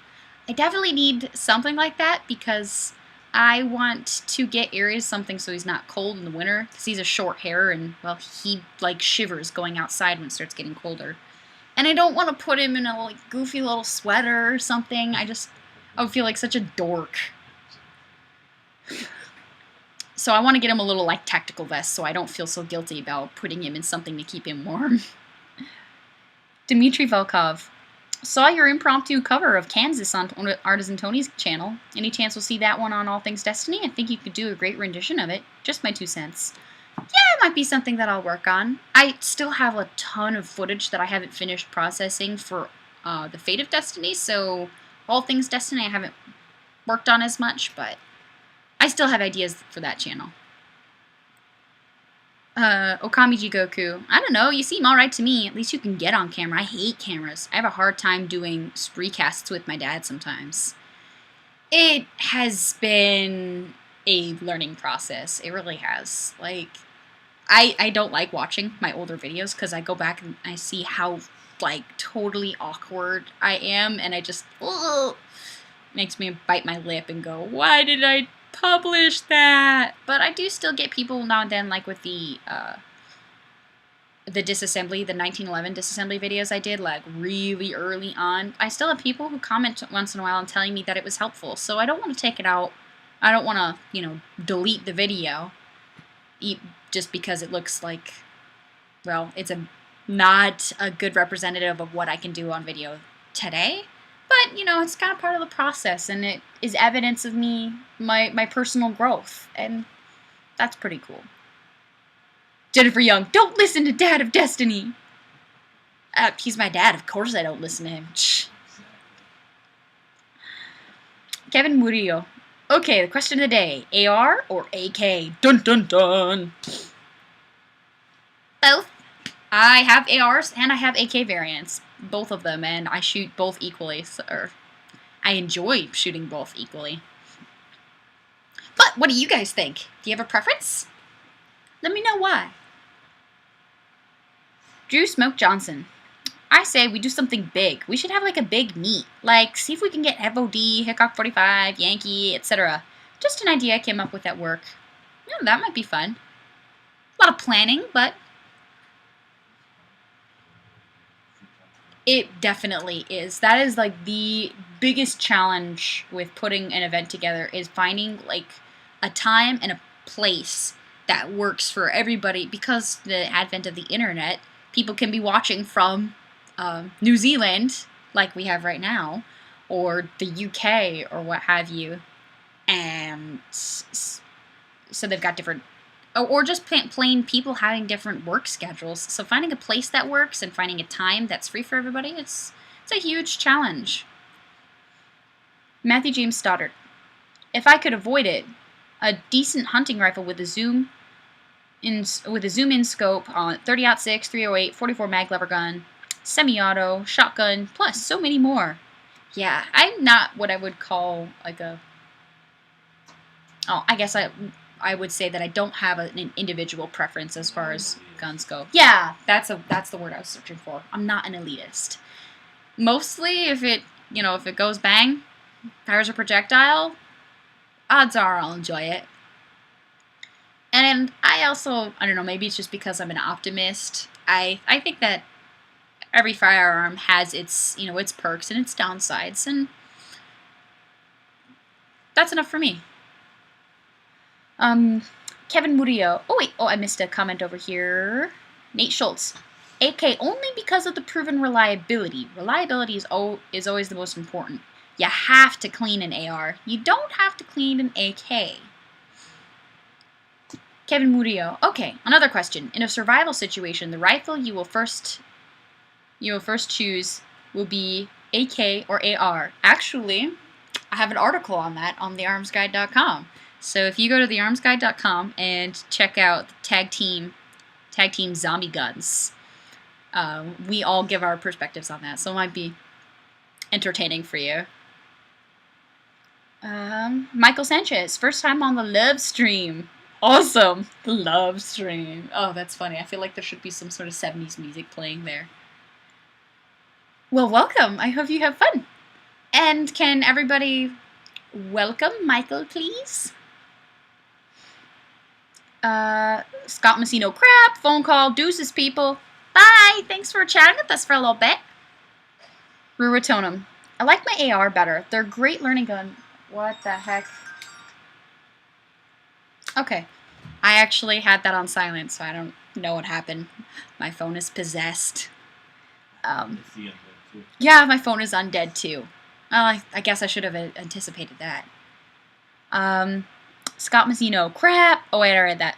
I definitely need something like that because I want to get Aries something so he's not cold in the winter, because he's a short hair and, well, he, shivers going outside when it starts getting colder. And I don't want to put him in a, goofy little sweater or something. I would feel like such a dork. So I want to get him a little, like, tactical vest so I don't feel so guilty about putting him in something to keep him warm. Dmitry Volkov. Saw your impromptu cover of Kansas on Artisan Tony's channel. Any chance we'll see that one on All Things Destiny? I think you could do a great rendition of it. Just my 2 cents. Yeah, it might be something that I'll work on. I still have a ton of footage that I haven't finished processing for the Fate of Destiny, so All Things Destiny I haven't worked on as much, but I still have ideas for that channel. Okamiji Goku. I don't know, you seem alright to me. At least you can get on camera. I hate cameras. I have a hard time doing recasts with my dad sometimes. It has been a learning process. It really has. Like, I don't like watching my older videos because I go back and I see how, like, totally awkward I am, and I just, ugh, makes me bite my lip and go, why did I publish that? But I do still get people now and then, like with the disassembly, the 1911 disassembly videos I did, like, really early on. I still have people who comment once in a while and telling me that it was helpful, so I don't want to take it out. I don't want to, you know, delete the video just because it looks like, well, it's not a good representative of what I can do on video today. But, you know, it's kind of part of the process, and it is evidence of me, my personal growth, and that's pretty cool. Jennifer Young, don't listen to Dad of Destiny! He's my dad, of course I don't listen to him. Kevin Murillo. Okay, the question of the day, AR or AK? Dun dun dun! Both. I have ARs and I have AK variants. Both of them, and I shoot both equally, or I enjoy shooting both equally. But what do you guys think? Do you have a preference? Let me know why. Drew Smoke Johnson. I say we do something big. We should have like a big meet. Like, see if we can get FOD, Hickok 45, Yankee, etc. Just an idea I came up with at work. Yeah, that might be fun. A lot of planning, but it definitely is. That is like the biggest challenge with putting an event together, is finding like a time and a place that works for everybody, because the advent of the internet, people can be watching from New Zealand, like we have right now, or the UK, or what have you, and so they've got different, or just plain people having different work schedules. So finding a place that works and finding a time that's free for everybody, it's a huge challenge. Matthew James Stoddard. If I could avoid it, a decent hunting rifle with a zoom in scope on 30-06, 308, 44 mag lever gun, semi-auto, shotgun, plus so many more. Yeah, I'm not what I would call like a... Oh, I guess I would say that I don't have an individual preference as far as guns go. Yeah, that's the word I was searching for. I'm not an elitist. Mostly, if it goes bang, fires a projectile, odds are I'll enjoy it. And I don't know, maybe it's just because I'm an optimist. I think that every firearm has its perks and its downsides, and that's enough for me. Kevin Murillo. I missed a comment over here. Nate Schultz. AK only because of the proven reliability. Reliability is always the most important. You have to clean an AR. You don't have to clean an AK. Kevin Murillo. Okay, another question. In a survival situation, the rifle you will first choose will be AK or AR. Actually, I have an article on that on thearmsguide.com. So if you go to thearmsguide.com and check out the tag team zombie guns, we all give our perspectives on that, so it might be entertaining for you. Michael Sanchez, first time on the love stream. Awesome, the love stream. Oh, that's funny. I feel like there should be some sort of 70s music playing there. Well, welcome. I hope you have fun. And can everybody welcome Michael, please? Scott Messino, crap, phone call, deuces, people. Bye, thanks for chatting with us for a little bit. Rurotonum, I like my AR better. They're a great learning gun. What the heck? Okay. I actually had that on silent, so I don't know what happened. My phone is possessed. Is he undead too? Yeah, my phone is undead too. Well, I guess I should have anticipated that. Scott Mazzino. Crap! Oh wait, I read that.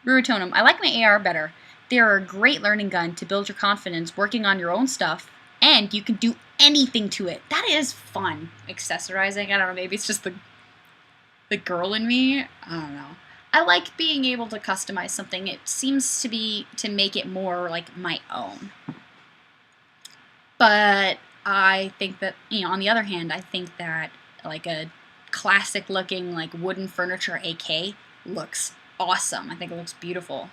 Rurotonum. I like my AR better. They are a great learning gun to build your confidence working on your own stuff, and you can do anything to it. That is fun. Accessorizing, I don't know, maybe it's just the girl in me. I don't know. I like being able to customize something. It seems to be to make it more like my own. But I think that, on the other hand, I think that like a classic looking like wooden furniture AK looks awesome. I think it looks beautiful.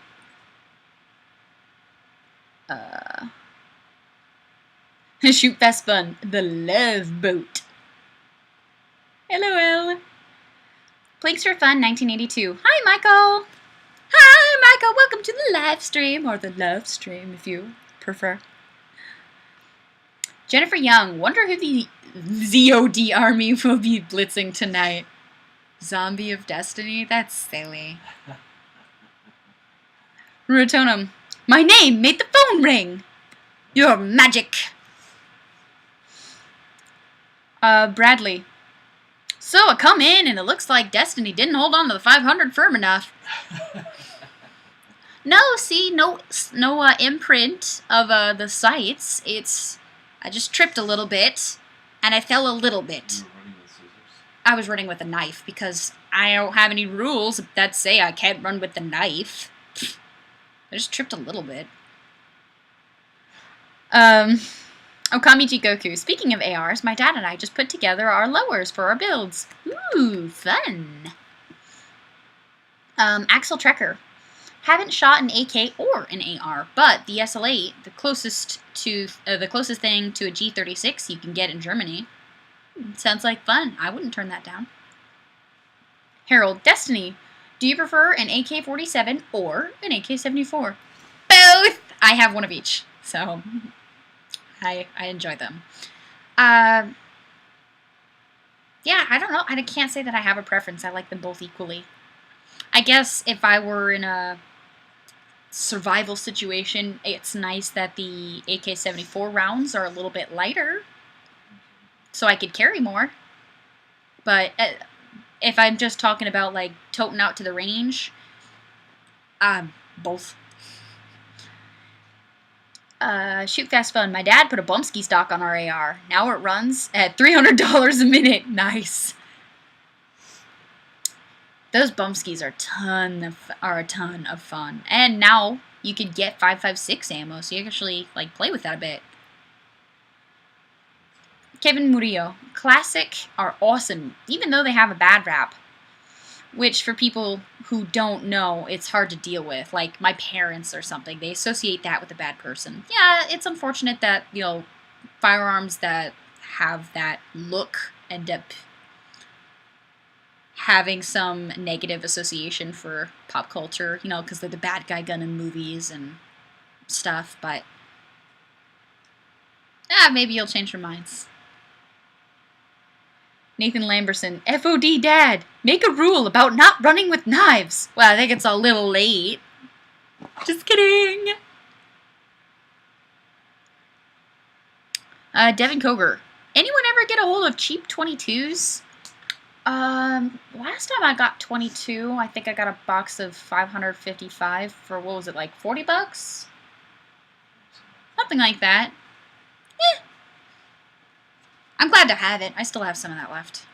Shoot fast fun. The Love Boat. LOL. Planks for Fun 1982. Hi, Michael. Hi, Michael. Welcome to the live stream, or the love stream if you prefer. Jennifer Young. Wonder who the ZOD army will be blitzing tonight. Zombie of Destiny? That's silly. Rurotonum. My name made the phone ring. You're magic. Bradley. So I come in and it looks like Destiny didn't hold on to the 500 firm enough. No, see, no imprint of the sights. I just tripped a little bit, and I fell a little bit. You were running with scissors? I was running with a knife because I don't have any rules that say I can't run with the knife. I just tripped a little bit. Okami Goku. Speaking of ARs, my dad and I just put together our lowers for our builds. Ooh, fun. Axel Trekker. Haven't shot an AK or an AR, but the SL8, the closest thing to a G36 you can get in Germany. Sounds like fun. I wouldn't turn that down. Harold. Destiny. Do you prefer an AK-47 or an AK-74? Both! I have one of each, so I enjoy them. Yeah, I don't know. I can't say that I have a preference. I like them both equally. I guess if I were in a survival situation, it's nice that the AK-74 rounds are a little bit lighter, so I could carry more. But if I'm just talking about like toting out to the range, both. Shoot fast fun. My dad put a Bumsky stock on our AR. Now it runs at $300 a minute. Nice. Those Bumskys are a ton of fun. And now you could get 5.56 ammo, so you can actually like play with that a bit. Kevin Murillo. Classic are awesome, even though they have a bad rap. Which, for people who don't know, it's hard to deal with. Like, my parents or something, they associate that with a bad person. Yeah, it's unfortunate that, firearms that have that look end up having some negative association for pop culture, because they're the bad guy gun in movies and stuff, but maybe you'll change your minds. Nathan Lamberson. FOD Dad, make a rule about not running with knives. Well, I think it's a little late. Just kidding. Devin Koger. Anyone ever get a hold of cheap 22s? Last time I got 22, I think I got a box of 555 for, what was it, like 40 bucks? Something like that. I'm glad to have it. I still have some of that left.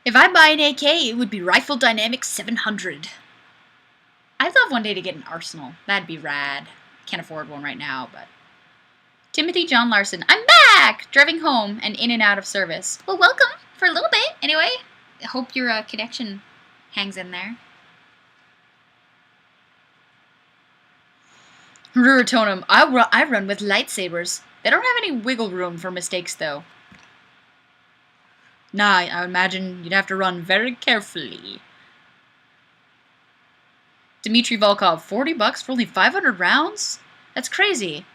If I buy an AK, it would be Rifle Dynamics 700. I'd love one day to get an Arsenal. That'd be rad. Can't afford one right now, but... Timothy John Larson. I'm back! Driving home and in and out of service. Well, welcome for a little bit, anyway. I hope your connection hangs in there. Rurotonum. I run with lightsabers. They don't have any wiggle room for mistakes, though. Nah, I imagine you'd have to run very carefully. Dmitry Volkov. 40 bucks for only 500 rounds? That's crazy.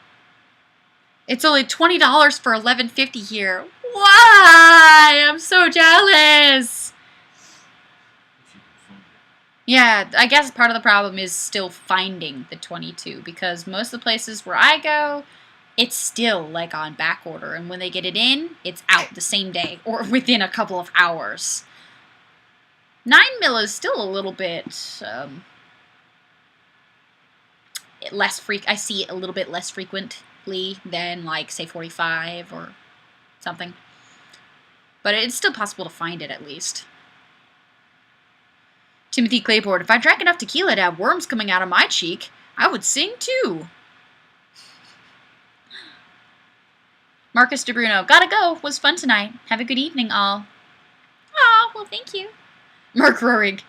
It's only $20 for 11.50 here. Why? I'm so jealous. Yeah, I guess part of the problem is still finding the 22, because most of the places where I go, it's still like on back order, and when they get it in, it's out the same day or within a couple of hours. 9mm is still a little bit I see it a little bit less frequently than, like, say 45 or something. But it's still possible to find it, at least. Timothy Claiborne, if I drank enough tequila to have worms coming out of my cheek, I would sing too. Marcus DeBruno, gotta go. Was fun tonight. Have a good evening, all. Aw, well, thank you. Mark Rorig,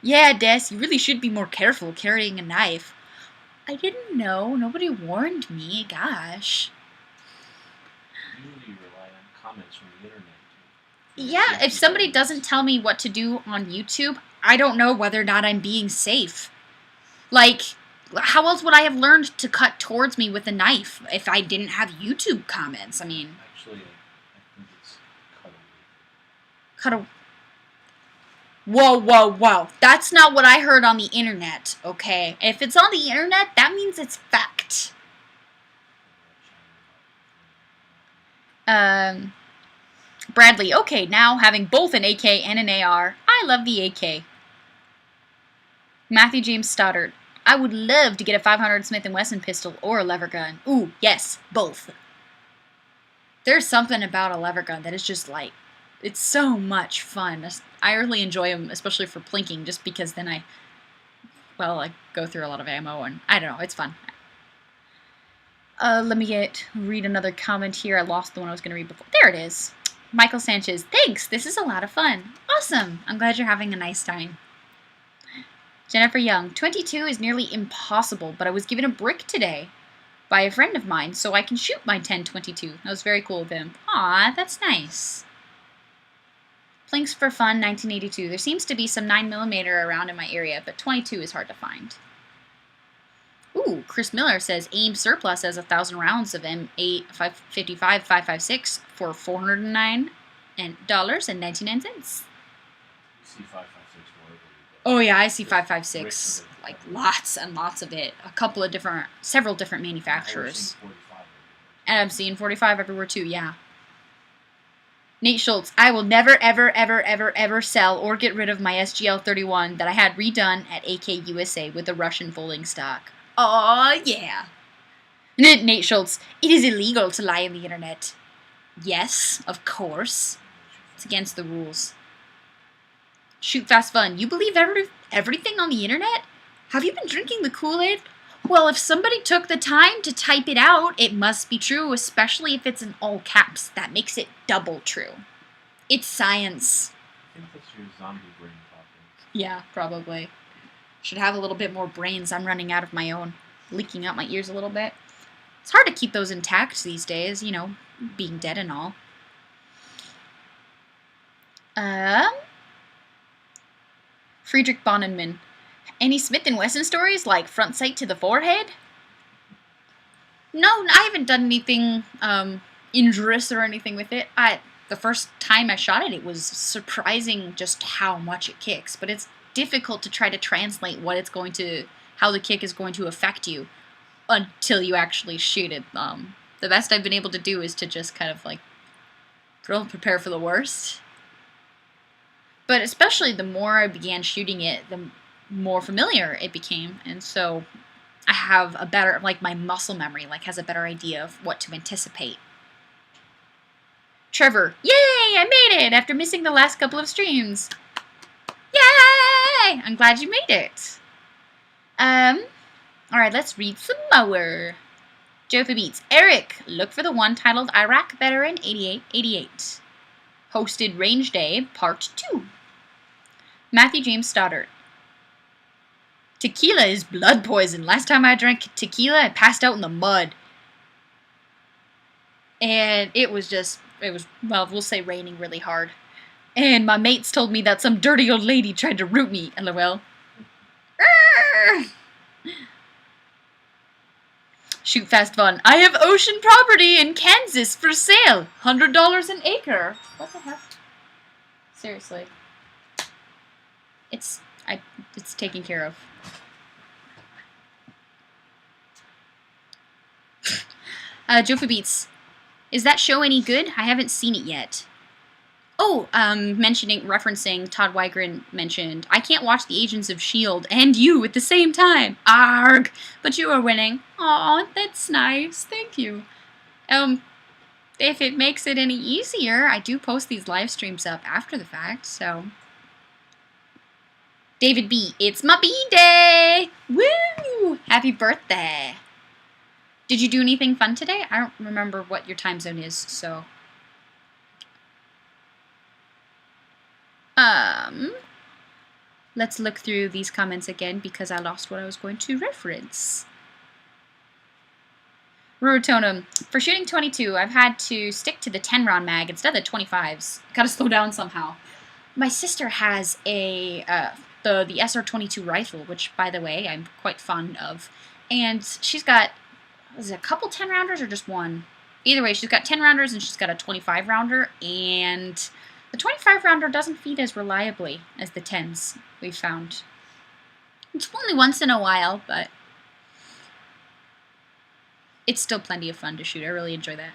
yeah, Des, you really should be more careful carrying a knife. I didn't know. Nobody warned me. Gosh. Usually rely on comments from the internet. Yeah, if somebody doesn't tell me what to do on YouTube, I don't know whether or not I'm being safe. Like, how else would I have learned to cut towards me with a knife if I didn't have YouTube comments? I mean... Actually, I think it's cut away. Cut away. Whoa, whoa, whoa. That's not what I heard on the internet, okay? If it's on the internet, that means it's fact. Bradley, okay, now having both an AK and an AR, I love the AK. Matthew James Stoddard, I would love to get a 500 Smith & Wesson pistol or a lever gun. Ooh, yes, both. There's something about a lever gun that is just like, it's so much fun. I really enjoy them, especially for plinking, just because then I go through a lot of ammo, and I don't know, it's fun. Let me read another comment here. I lost the one I was going to read before. There it is. Michael Sanchez, thanks, this is a lot of fun. Awesome, I'm glad you're having a nice time. Jennifer Young, 22 is nearly impossible, but I was given a brick today by a friend of mine, so I can shoot my 10-22. That was very cool of him. Aw, that's nice. Plinks for Fun, 1982. There seems to be some 9mm around in my area, but 22 is hard to find. Ooh, Chris Miller says AIM surplus has 1,000 rounds of M8 555 556 for $409.99. Oh yeah, I see 556. Like lots and lots of it. Several different manufacturers. And I'm seeing 45 everywhere too, yeah. Nate Schultz, I will never, ever, ever, ever, ever sell or get rid of my SGL-31 that I had redone at AK USA with the Russian folding stock. Aw, yeah. Nate Schultz, it is illegal to lie on the internet. Yes, of course. It's against the rules. Shoot Fast Fun, you believe everything on the internet? Have you been drinking the Kool-Aid? Well, if somebody took the time to type it out, it must be true, especially if it's in all caps. That makes it double true. It's science. I think that's your zombie brain talking. Yeah, probably. Should have a little bit more brains. I'm running out of my own. Leaking out my ears a little bit. It's hard to keep those intact these days, you know, being dead and all. Friedrich Bonenman. Any Smith & Wesson stories, like front sight to the forehead? No, I haven't done anything injurious or anything with it. The first time I shot it, it was surprising just how much it kicks. But it's difficult to try to translate how the kick is going to affect you until you actually shoot it. The best I've been able to do is to just kind of like prepare for the worst. But especially the more I began shooting it, the more familiar it became, and so I have a better, like my muscle memory has a better idea of what to anticipate. Trevor, yay! I made it after missing the last couple of streams. Yay! I'm glad you made it. Alright, let's read some more. Jofa Beats. Eric, look for the one titled Iraq Veteran 8888. Hosted Range Day, Part 2. Matthew James Stoddard. Tequila is blood poison. Last time I drank tequila, I passed out in the mud. And it was, well, we'll say raining really hard. And my mates told me that some dirty old lady tried to root me. LOL. Shoot Fast Fun. I have ocean property in Kansas for sale. $100 an acre. What the heck? Seriously. It's It's taken care of. Jofa Beats. Is that show any good? I haven't seen it yet. Oh, referencing Todd Wygren mentioned, I can't watch the Agents of S.H.I.E.L.D. and you at the same time. Arg! But you are winning. Aw, that's nice. Thank you. If it makes it any easier, I do post these live streams up after the fact, so. David B., it's my B-day! Woo! Happy birthday! Did you do anything fun today? I don't remember what your time zone is, so. Let's look through these comments again because I lost what I was going to reference. Rurotonum, for shooting 22, I've had to stick to the 10-round mag instead of the 25s. Gotta slow down somehow. My sister has a the SR-22 rifle, which, by the way, I'm quite fond of. And she's got, is it a couple 10-rounders or just one? Either way, she's got 10-rounders and she's got a 25-rounder, and the 25-rounder doesn't feed as reliably as the 10s we've found. It's only once in a while, but it's still plenty of fun to shoot. I really enjoy that.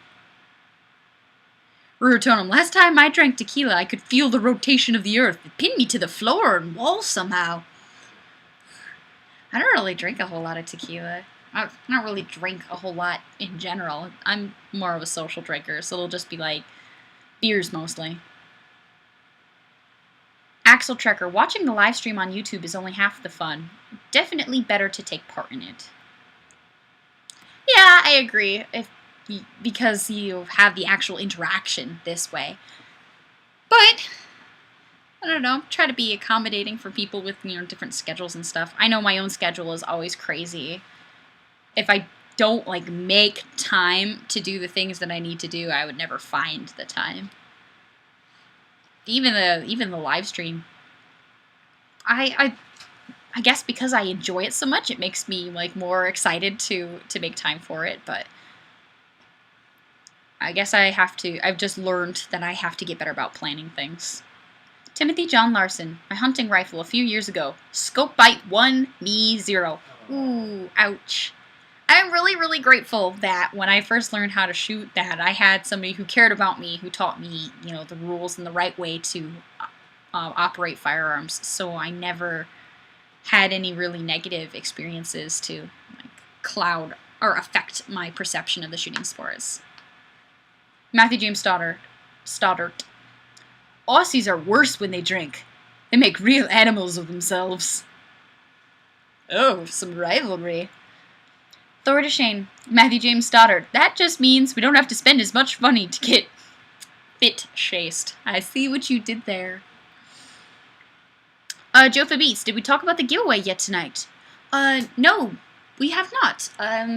Rurotonum, last time I drank tequila, I could feel the rotation of the earth. It pinned me to the floor and wall somehow. I don't really drink a whole lot of tequila. I don't really drink a whole lot in general. I'm more of a social drinker, so it'll just be like beers mostly. Axel Trekker, watching the live stream on YouTube is only half the fun. Definitely better to take part in it. Yeah, I agree. Because you have the actual interaction this way. But I don't know, try to be accommodating for people with, different schedules and stuff. I know my own schedule is always crazy. If I don't make time to do the things that I need to do, I would never find the time. Even the live stream. I guess because I enjoy it so much, it makes me more excited to make time for it, but I guess I've just learned that I have to get better about planning things. Timothy John Larson, my hunting rifle a few years ago. Scope bite 1, me 0. Ooh, ouch. I'm really, really grateful that when I first learned how to shoot that, I had somebody who cared about me, who taught me, the rules and the right way to operate firearms, so I never had any really negative experiences to cloud or affect my perception of the shooting sports. Matthew James Stoddart. Aussies are worse when they drink. They make real animals of themselves. Oh, some rivalry. Thor DeShane, Matthew James Stoddart. That just means we don't have to spend as much money to get fit chased. I see what you did there. Joe Fabice, did we talk about the giveaway yet tonight? No, we have not.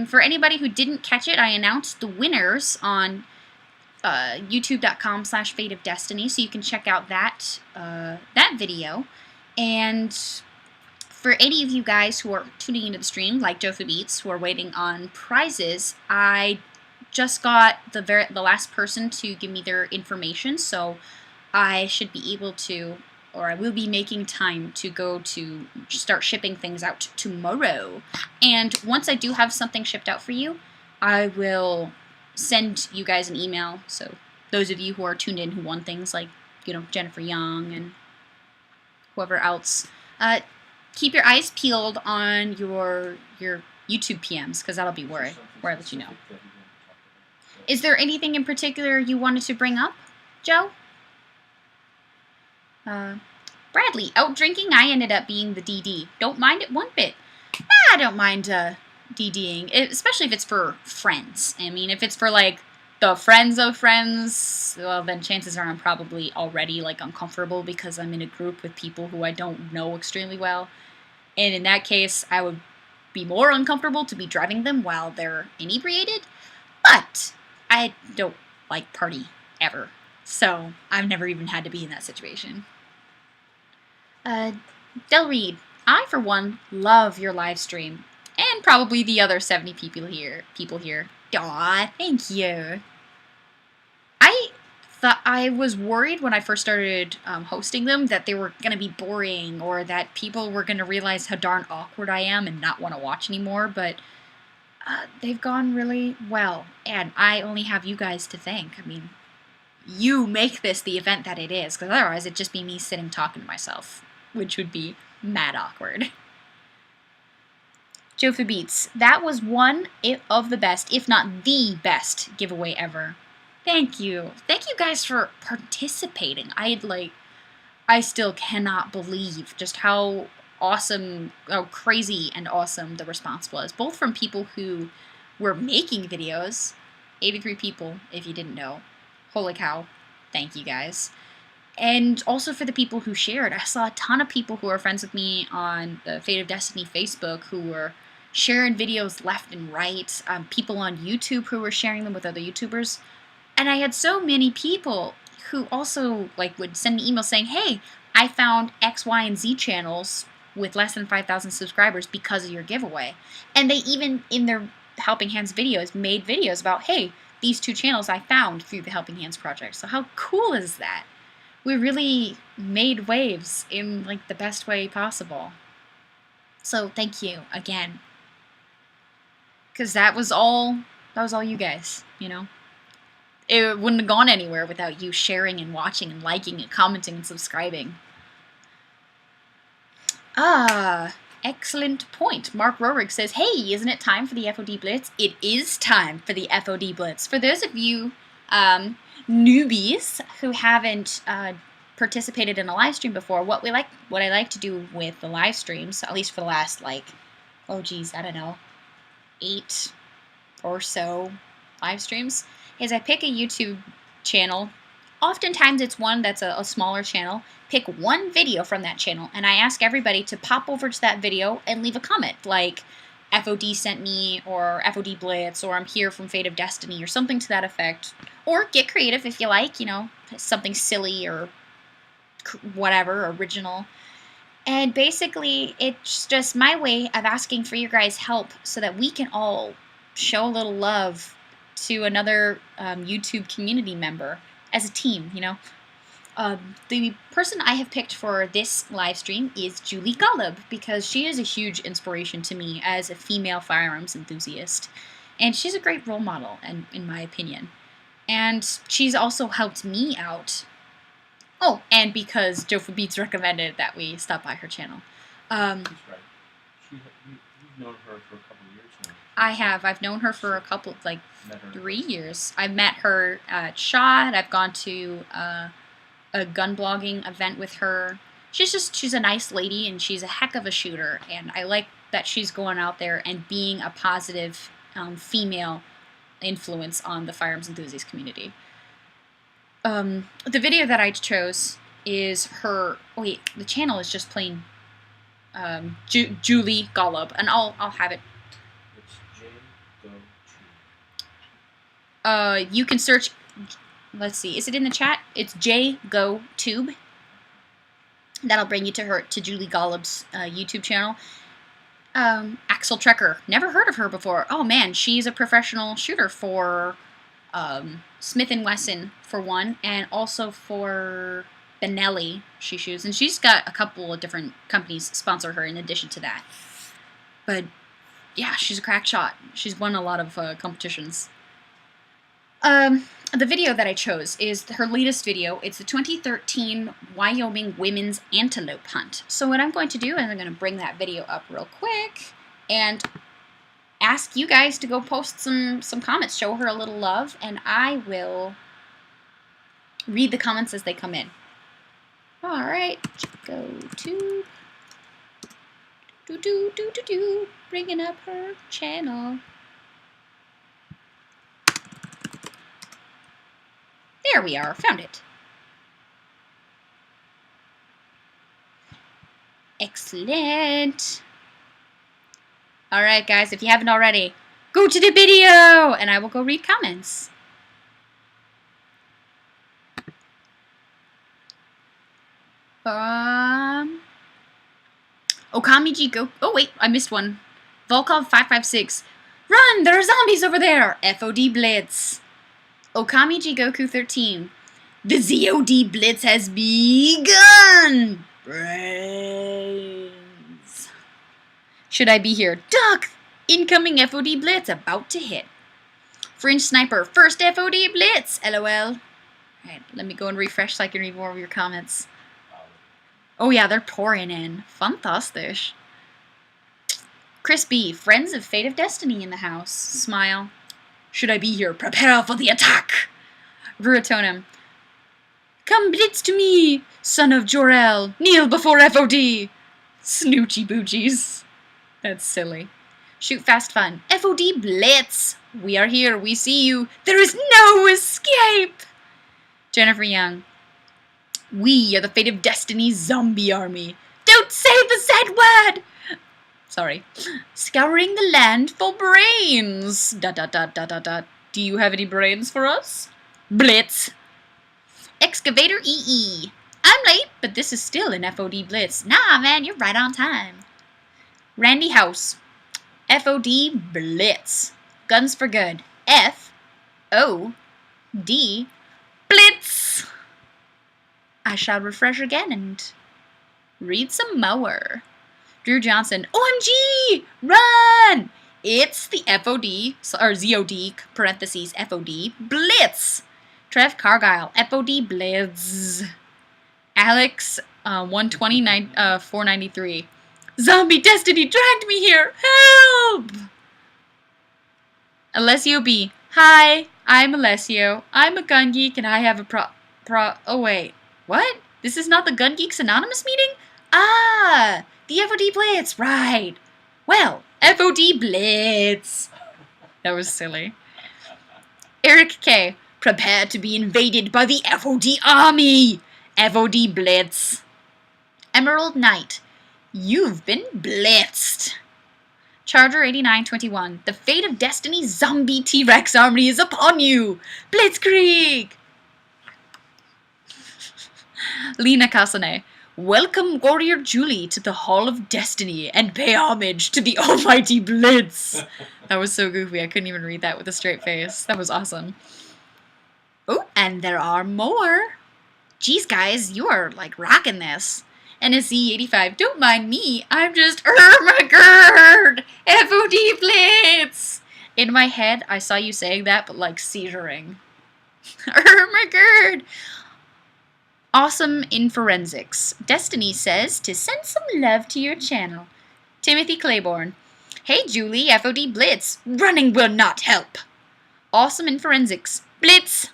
For anybody who didn't catch it, I announced the winners on youtube.com/FateofDestinee, so you can check out that video. And for any of you guys who are tuning into the stream, like Jofa Beats, who are waiting on prizes, I just got the last person to give me their information, so I should be able to, or I will be making time to go to start shipping things out tomorrow. And once I do have something shipped out for you, I will send you guys an email. So those of you who are tuned in who won things like, Jennifer Young and whoever else, keep your eyes peeled on your YouTube PMs, because that'll be where I let you know. Is there anything in particular you wanted to bring up, Joe? Bradley, out drinking, I ended up being the DD. Don't mind it one bit. I don't mind DDing, especially if it's for friends. I mean, if it's for the friends of friends, well, then chances are I'm probably already uncomfortable because I'm in a group with people who I don't know extremely well. And in that case, I would be more uncomfortable to be driving them while they're inebriated. But I don't party ever, so I've never even had to be in that situation. Del Reed, I for one love your live stream, and probably the other 70 people here. Aw, thank you. I I was worried when I first started hosting them that they were going to be boring or that people were going to realize how darn awkward I am and not want to watch anymore, but they've gone really well, and I only have you guys to thank. I mean, you make this the event that it is, because otherwise it'd just be me sitting talking to myself, which would be mad awkward. Joe for Beats, that was one of the best, if not the best, giveaway ever. Thank you. Thank you guys for participating. I still cannot believe just how awesome, how crazy and awesome the response was, both from people who were making videos, 83 people, if you didn't know. Holy cow. Thank you guys. And also for the people who shared. I saw a ton of people who are friends with me on the Fate of Destiny Facebook who were sharing videos left and right. People on YouTube who were sharing them with other YouTubers. And I had so many people who also would send me emails saying, hey, I found X, Y, and Z channels with less than 5,000 subscribers because of your giveaway. And they even, in their Helping Hands videos, made videos about, hey, these 2 channels I found through the Helping Hands project. So how cool is that? We really made waves in the best way possible. So thank you again. Because that was all you guys, you know? It wouldn't have gone anywhere without you sharing and watching and liking and commenting and subscribing. Excellent point. Mark Rorig says, hey, isn't it time for the FOD Blitz? It is time for the FOD Blitz. For those of you newbies who haven't participated in a live stream before, what I like to do with the live streams, at least for the last, I don't know, 8 or so live streams, is I pick a YouTube channel. Oftentimes it's one that's a smaller channel. Pick one video from that channel, and I ask everybody to pop over to that video and leave a comment, like FOD sent me, or FOD Blitz, or I'm here from Fate of Destiny, or something to that effect. Or get creative if you like, you know, something silly or whatever, original. And basically, it's just my way of asking for your guys' help so that we can all show a little love to another YouTube community member as a team, you know. The person I have picked for this live stream is Julie Golub, because she is a huge inspiration to me as a female firearms enthusiast. And she's a great role model, in my opinion. And she's also helped me out. Oh, and because Jofa Beats recommended that we stop by her channel. That's right. You've known her for a couple of years now. I have. I've known her for a couple, 3 years. I've met her at SHOT. I've gone to a gun blogging event with her. She's a nice lady, and she's a heck of a shooter. And I like that she's going out there and being a positive female influence on the firearms enthusiast community. The video that I chose is her. Oh wait, the channel is just plain Julie Golub, and I'll have it. It's JGoTube. You can search. Let's see, is it in the chat? It's JGoTube. That'll bring you to Julie Golub's YouTube channel. Axel Trekker, never heard of her before. Oh man, she's a professional shooter for Smith & Wesson for one, and also for Benelli she shoots, and she's got a couple of different companies sponsor her in addition to that. But yeah, she's a crack shot. She's won a lot of competitions. The video that I chose is her latest video. It's the 2013 Wyoming Women's Antelope Hunt. So what I'm going to do is I'm going to bring that video up real quick and ask you guys to go post some comments, show her a little love, and I will read the comments as they come in. All right, go to bringing up her channel. There we are, found it. Excellent. All right, guys, if you haven't already, go to the video, and I will go read comments. Okamiji go. Oh wait, I missed one. Volkov 556. Run! There are zombies over there. FOD Blitz. Okamiji Goku 13. The ZOD Blitz has begun! Brains. Should I be here? Duck! Incoming FOD Blitz about to hit. Fringe Sniper, first FOD Blitz! LOL. Alright, let me go and refresh so I can read more of your comments. Oh yeah, they're pouring in. Fantastic. Chris B, friends of Fate of Destiny in the house. Smile. Should I be here? Prepare for the attack! Ruatonim. Come blitz to me, son of Jor-El. Kneel before FOD. Snoochie boochies. That's silly. Shoot fast fun. FOD Blitz. We are here. We see you. There is no escape. Jennifer Young. We are the Fate of Destiny zombie army. Don't say the Z word. Sorry. Scouring the land for brains. ... Do you have any brains for us? Blitz. Excavator EE. I'm late, but this is still an FOD Blitz. Nah, man, you're right on time. Randy House. FOD Blitz. Guns for good. FOD Blitz. I shall refresh again and read some more. Drew Johnson. OMG! Run! It's the FOD, or ZOD, parentheses, FOD Blitz. Trev Cargyle. FOD Blitz. Alex, 493. Zombie Destiny dragged me here! Help! Alessio B. Hi, I'm Alessio. I'm a gun geek and I have a oh wait, what? This is not the Gun Geeks Anonymous meeting? Ah, the FOD Blitz, right. Well, FOD Blitz. That was silly. Eric K. Prepare to be invaded by the FOD army. FOD Blitz. Emerald Knight. You've been blitzed. Charger 8921. The Fate of Destiny zombie T-Rex army is upon you. Blitzkrieg. Lena Kasane. Welcome Warrior Julie to the Hall of Destiny and pay homage to the almighty Blitz. That was so goofy. I couldn't even read that with a straight face. That was awesome. Oh, and there are more. Geez, guys, you are like rocking this. NSE85, don't mind me, I'm just Ermagerd! FOD Blitz! In my head, I saw you saying that, but like seizuring. Ermagerd! Awesome in forensics. Destiny says to send some love to your channel. Timothy Claiborne. Hey Julie, FOD Blitz. Running will not help. Awesome in forensics. Blitz!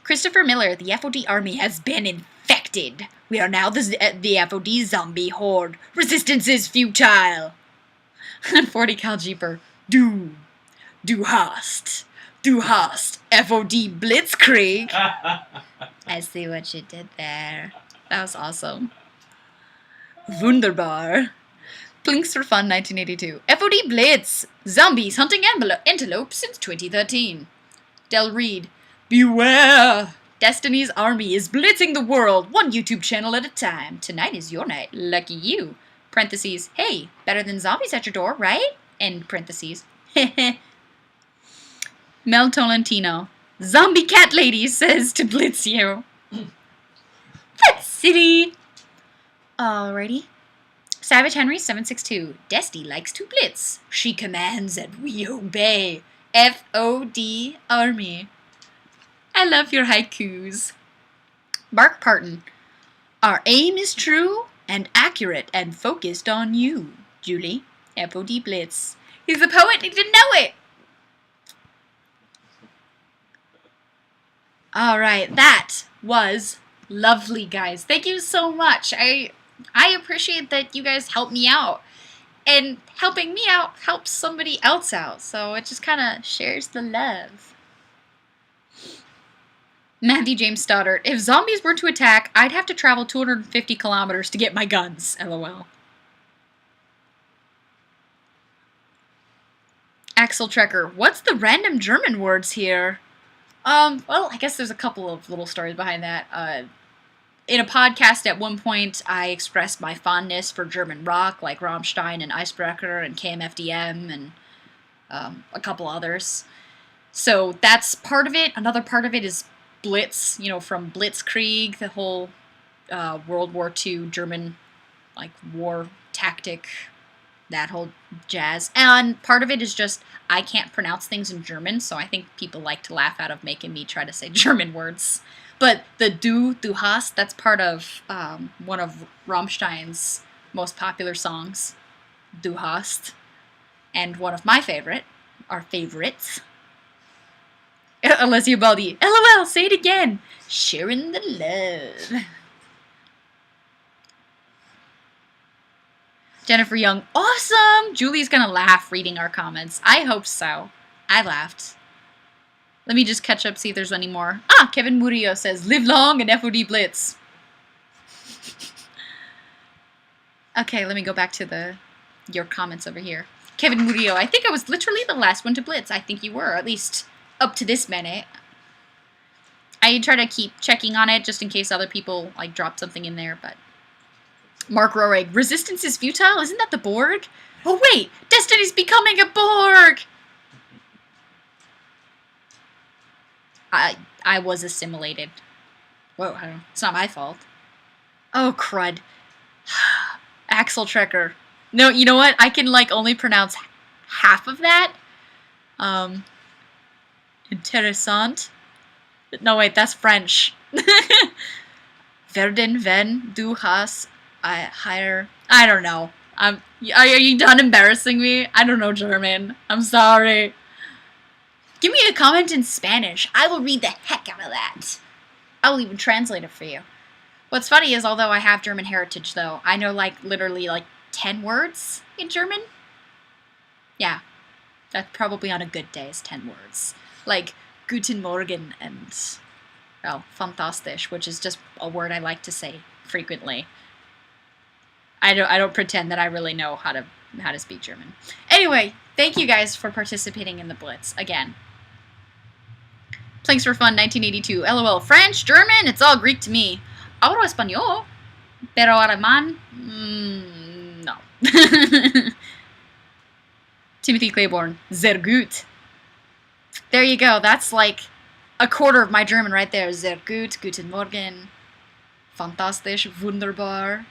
Christopher Miller, the FOD army has been infected. We are now the FOD zombie horde. Resistance is futile. 40 cal jeeper. Du hast. FOD Blitzkrieg. I see what you did there. That was awesome. Wunderbar. Blinks for Fun 1982. FOD Blitz. Zombies hunting antelope since 2013. Del Reed. Beware. Destiny's army is blitzing the world, one YouTube channel at a time. Tonight is your night. Lucky you. Parentheses. Hey, better than zombies at your door, right? End parentheses. Mel Tolentino. Zombie cat lady says to blitz you. That's silly. Alrighty. Savage Henry 762. Desti likes to blitz. She commands and we obey. FOD army. I love your haikus. Bark Parton. Our aim is true and accurate and focused on you, Julie. FOD Blitz. He's a poet, he didn't know it. Alright, that was lovely, guys. Thank you so much. I appreciate that you guys help me out. And helping me out helps somebody else out. So it just kind of shares the love. Matthew James Stoddard. If zombies were to attack, I'd have to travel 250 kilometers to get my guns. LOL. Axel Trekker. What's the random German words here? Well, I guess there's a couple of little stories behind that. In a podcast at one point, I expressed my fondness for German rock, like Rammstein and Icebreaker and KMFDM and a couple others. So that's part of it. Another part of it is blitz, you know, from Blitzkrieg, the whole World War II German, like, war tactic, that whole jazz. And part of it is just I can't pronounce things in German, so I think people like to laugh out of making me try to say German words. But the du hast, that's part of one of Rammstein's most popular songs, Du hast. And one of my favorites, Alessia Baldi. LOL, say it again. Sharing the love. Jennifer Young, awesome! Julie's gonna laugh reading our comments. I hope so. I laughed. Let me just catch up, see if there's any more. Ah, Kevin Murillo says, live long and FOD Blitz. Okay, let me go back to your comments over here. Kevin Murillo, I think I was literally the last one to Blitz. I think you were, at least up to this minute. I try to keep checking on it just in case other people like drop something in there, but... Mark Rorig, resistance is futile? Isn't that the Borg? Oh wait, Destiny's becoming a Borg! I was assimilated. Whoa, it's not my fault. Oh, crud. Axel Trekker. No, you know what? I can, like, only pronounce half of that. Interessant. No, wait, that's French. Werden, wenn, du hast, higher. I don't know. Are you done embarrassing me? I don't know German. I'm sorry. Give me a comment in Spanish. I will read the heck out of that. I'll even translate it for you. What's funny is, although I have German heritage, though, I know, like, literally, like, 10 words in German. Yeah. That's probably on a good day is 10 words. Like, Guten Morgen and, well, fantastisch, which is just a word I like to say frequently. I don't pretend that I really know how to speak German. Anyway, thank you guys for participating in the Blitz again. Planks for Fun 1982. LOL. French, German, it's all Greek to me. Hablo español, pero alemán, no. Timothy Claiborne. Sehr gut. There you go. That's like a quarter of my German right there. Sehr gut, guten Morgen, fantastisch, wunderbar.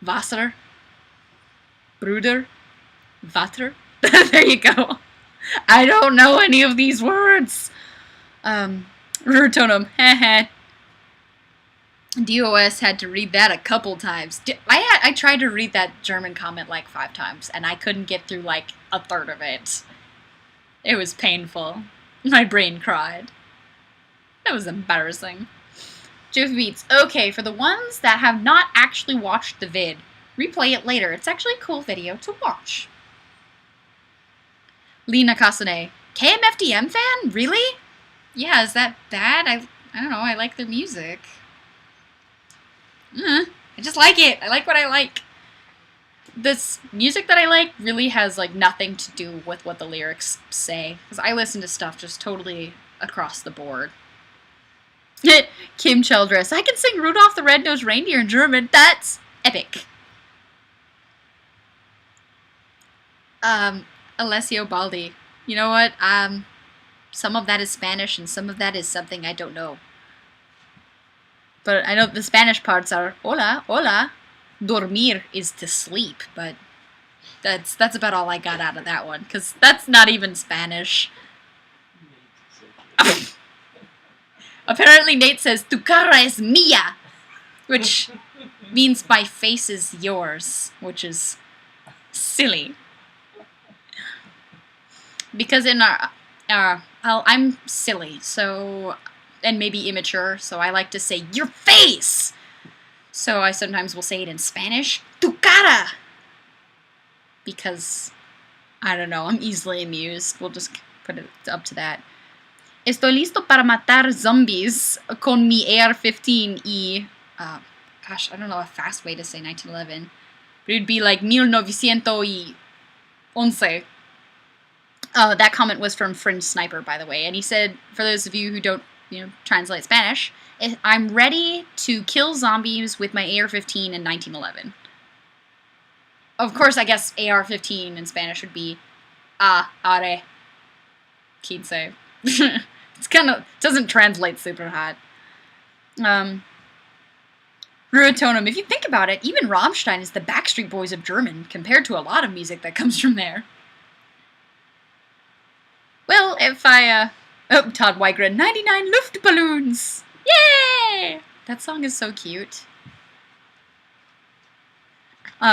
Wasser, Bruder, Vater. There you go. I don't know any of these words. Rutonum. Heh. DOS had to read that a couple times. I tried to read that German comment like 5 times, and I couldn't get through like a third of it. It was painful. My brain cried. That was embarrassing. Joe Beats. Okay, for the ones that have not actually watched the vid, replay it later. It's actually a cool video to watch. Lena Kasane. KMFDM fan? Really? Yeah, is that bad? I don't know. I like their music. I just like it. I like what I like. This music that I like really has like nothing to do with what the lyrics say. Because I listen to stuff just totally across the board. Kim Childress. I can sing Rudolph the Red-Nosed Reindeer in German. That's epic. Alessio Baldi. You know what? Some of that is Spanish and some of that is something I don't know. But I know the Spanish parts are hola, hola. Dormir is to sleep, but that's about all I got out of that one, because that's not even Spanish. Apparently Nate says, tu cara es mía, which means my face is yours, which is silly. Because in I'm silly, so, and maybe immature, so I like to say, your face! So I sometimes will say it in Spanish, tu cara! Because, I don't know, I'm easily amused. We'll just put it up to that. Estoy listo para matar zombies con mi AR-15 y... gosh, I don't know a fast way to say 1911. But it'd be like 1911. That comment was from Fringe Sniper, by the way. And he said, for those of you who don't, translate Spanish, I'm ready to kill zombies with my AR-15 in 1911. Of course, I guess AR-15 in Spanish would be are 15. It's kind of doesn't translate super hot. Ruhetonum, if you think about it, even Rammstein is the Backstreet Boys of German compared to a lot of music that comes from there. Well, if I, oh, Todd Weigren, 99 Luftballons! Yay! That song is so cute.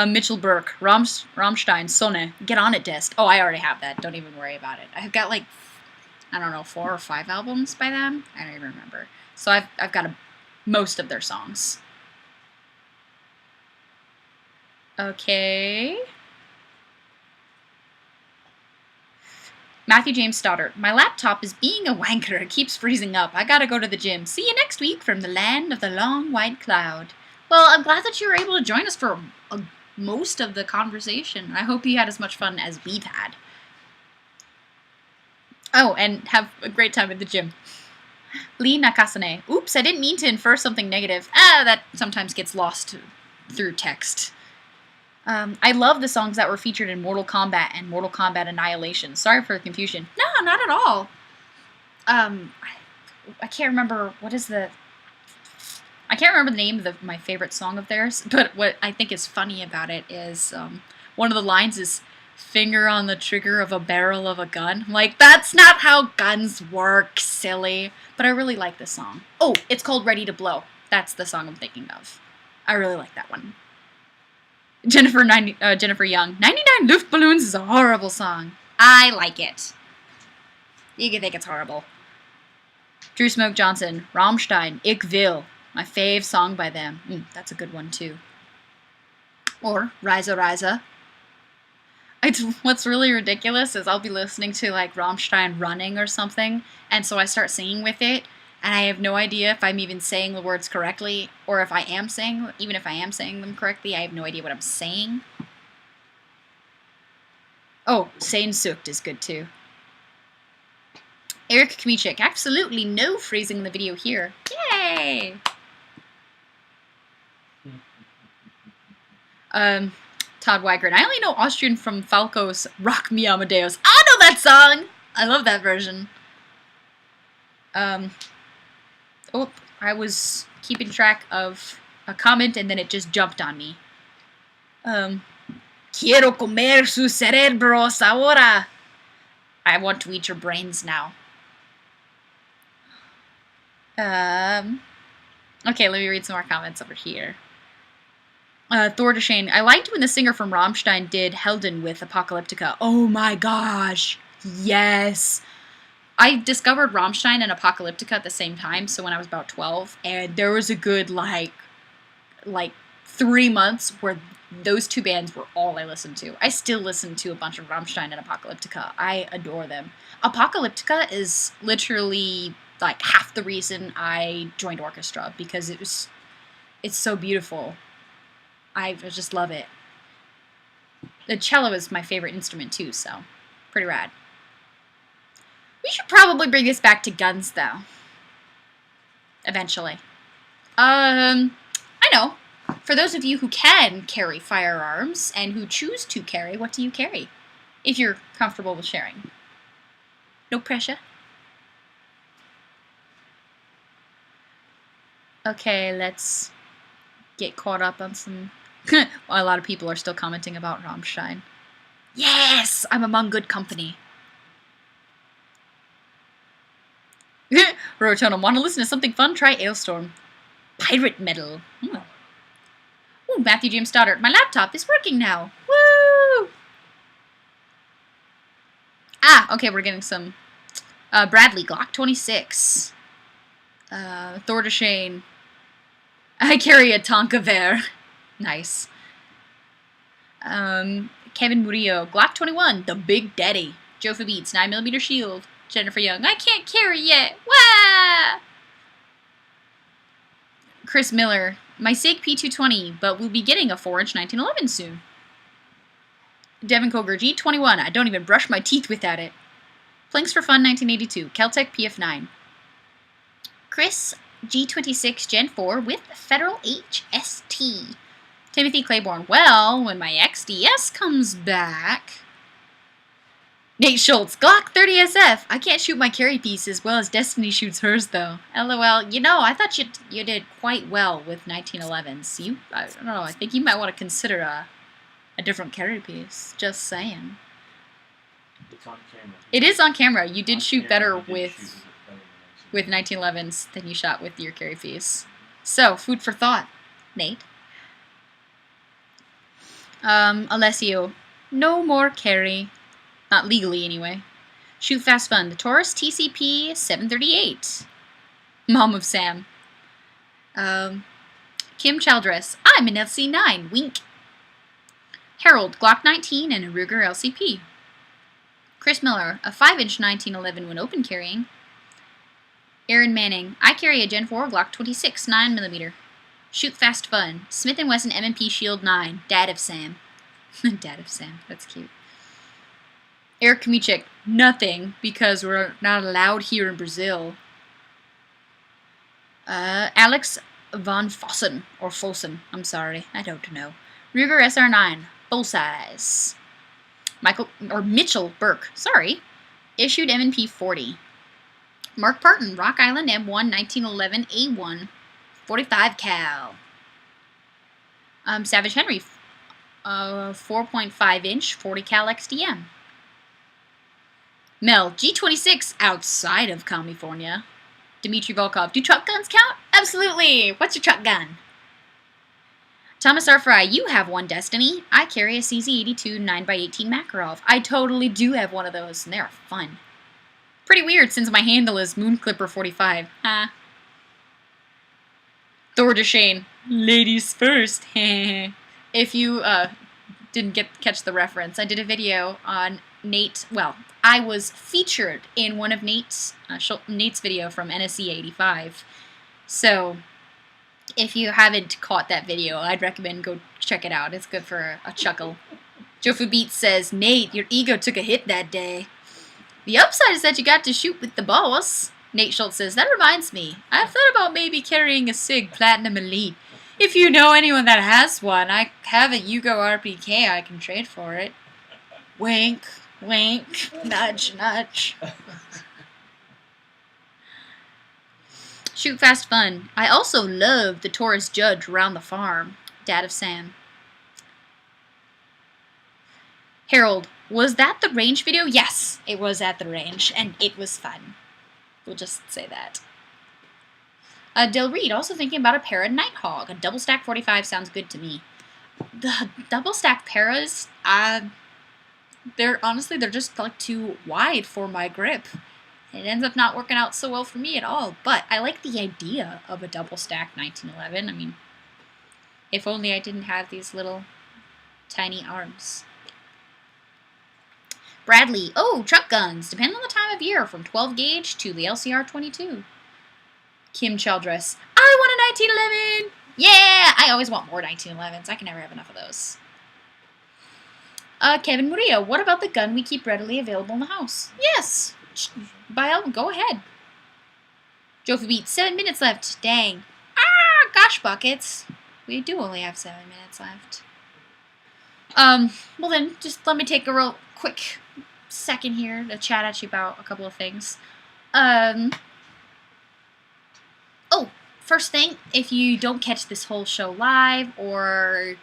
Mitchell Burke, Rammstein, Sonne, Get On It, Dest. Oh, I already have that. Don't even worry about it. I've got like, I don't know, 4 or 5 albums by them. I don't even remember. So I've got most of their songs. Okay. Matthew James Stoddard. My laptop is being a wanker. It keeps freezing up. I gotta go to the gym. See you next week from the land of the long white cloud. Well, I'm glad that you were able to join us for most of the conversation. I hope you had as much fun as we've had. Oh, and have a great time at the gym. Lee Nakasane. Oops, I didn't mean to infer something negative. That sometimes gets lost through text. I love the songs that were featured in Mortal Kombat and Mortal Kombat Annihilation. Sorry for the confusion. No, not at all. I can't remember, I can't remember the name of my favorite song of theirs, but what I think is funny about it is, one of the lines is, finger on the trigger of a barrel of a gun. I'm like, that's not how guns work, silly. But I really like this song. Oh, it's called Ready to Blow. That's the song I'm thinking of. I really like that one. Jennifer Young. 99 Luftballons is a horrible song. I like it. You can think it's horrible. Drew Smoke Johnson. Rammstein. Ich will. My fave song by them. That's a good one too. Or Reise Reise. What's really ridiculous is I'll be listening to like Rammstein running or something, and so I start singing with it, and I have no idea if I'm even saying the words correctly, or if I am saying, even if I am saying them correctly, I have no idea what I'm saying. Oh, Sehnsucht is good too. Eric Kmichik, absolutely no phrasing in the video here. Yay! Todd Weigren. I only know Austrian from Falco's Rock Me Amadeus. I know that song! I love that version. Oh, I was keeping track of a comment and then it just jumped on me. Quiero comer sus cerebros ahora. I want to eat your brains now. Okay, let me read some more comments over here. Thor Deshane. I liked when the singer from Rammstein did Helden with Apocalyptica. Oh my gosh. Yes. I discovered Rammstein and Apocalyptica at the same time, so when I was about 12, and there was a good, like 3 months where those two bands were all I listened to. I still listen to a bunch of Rammstein and Apocalyptica. I adore them. Apocalyptica is literally, like, half the reason I joined orchestra, because it's so beautiful. I just love it. The cello is my favorite instrument too, so pretty rad. We should probably bring this back to guns, though. Eventually. I know. For those of you who can carry firearms and who choose to carry, what do you carry? If you're comfortable with sharing. No pressure. Okay, let's get caught up on some... Well, a lot of people are still commenting about Rammstein. Yes! I'm among good company. Rotonum, want to listen to something fun? Try Ailstorm. Pirate metal. Ooh, Matthew James Stoddard. My laptop is working now. Woo! Okay, we're getting some... Bradley, Glock 26. Thor Deshane. I carry a Tonka Bear. Nice. Kevin Murillo, Glock 21, the Big Daddy. Jofa Beats, 9mm shield. Jennifer Young, I can't carry yet. Wah! Chris Miller, my SIG P220, but we'll be getting a 4-inch 1911 soon. Devin Koger, G21, I don't even brush my teeth without it. Planks for Fun, 1982, Keltec PF9. Chris, G26 Gen 4 with Federal HST. Timothy Claiborne, well, when my XDS comes back... Nate Schultz, Glock 30 SF. I can't shoot my carry piece as well as Destinee shoots hers, though. LOL. You know, I thought you did quite well with 1911s. I don't know, I think you might want to consider a different carry piece. Just saying. It's on camera. It is on camera. You did On shoot camera, better you did with shoot better than 1911s than you shot with your carry piece. So, food for thought, Nate. Alessio, no more carry. Not legally, anyway. Shoot Fast Fun, the Taurus TCP 738. Mom of Sam. Kim Childress, I'm an LC9, wink. Harold, Glock 19 and a Ruger LCP. Chris Miller, a 5-inch 1911 when open carrying. Aaron Manning, I carry a Gen 4 Glock 26 9mm. Shoot Fast Fun, Smith & Wesson M&P Shield 9, Dad of Sam. Dad of Sam, that's cute. Eric Kamichek, nothing, because we're not allowed here in Brazil. Alex Von Fossen, or Fossen, I'm sorry, I don't know. Ruger SR9, full size. Mitchell Burke, sorry, issued M&P 40. Mark Parton, Rock Island M1 1911 A1, 45 cal. Savage Henry, 4.5 inch 40 cal XDM. Mel, G26 outside of California. Dmitry Volkov, do truck guns count? Absolutely! What's your truck gun? Thomas R. Fry, you have one Destinee. I carry a CZ82 9x18 Makarov. I totally do have one of those, and they are fun. Pretty weird since my handle is Moonclipper45. Thor DeShane, ladies first. If you didn't catch the reference, I did a video on Nate. Well, I was featured in one of Nate's video from NSC 85. So, if you haven't caught that video, I'd recommend go check it out. It's good for a chuckle. Jofu Beats says, Nate, your ego took a hit that day. The upside is that you got to shoot with the boss. Nate Schultz says, that reminds me. I've thought about maybe carrying a SIG Platinum Elite. If you know anyone that has one, I have a Yugo RPK I can trade for it. Wink, wink, nudge, nudge. Shoot Fast Fun. I also love the Taurus Judge around the farm. Dad of Sam. Harold, was that the range video? Yes, it was at the range, and it was fun. We'll just say that. Del Reed, also thinking about a para Nighthawk. A double stack 45 sounds good to me. The double stack paras, they're just like too wide for my grip. It ends up not working out so well for me at all, but I like the idea of a double stack 1911. I mean, if only I didn't have these little tiny arms. Bradley, oh, truck guns. Depend on the time of year, from 12 gauge to the LCR 22. Kim Childress, I want a 1911. Yeah, I always want more 1911s. I can never have enough of those. Kevin Murillo, what about the gun we keep readily available in the house? Yes, go ahead. Jofi Beat, 7 minutes left. Dang. Gosh buckets. We do only have 7 minutes left. Well then, just let me take a real quick second here to chat at you about a couple of things. Oh, first thing, if you don't catch this whole show live, or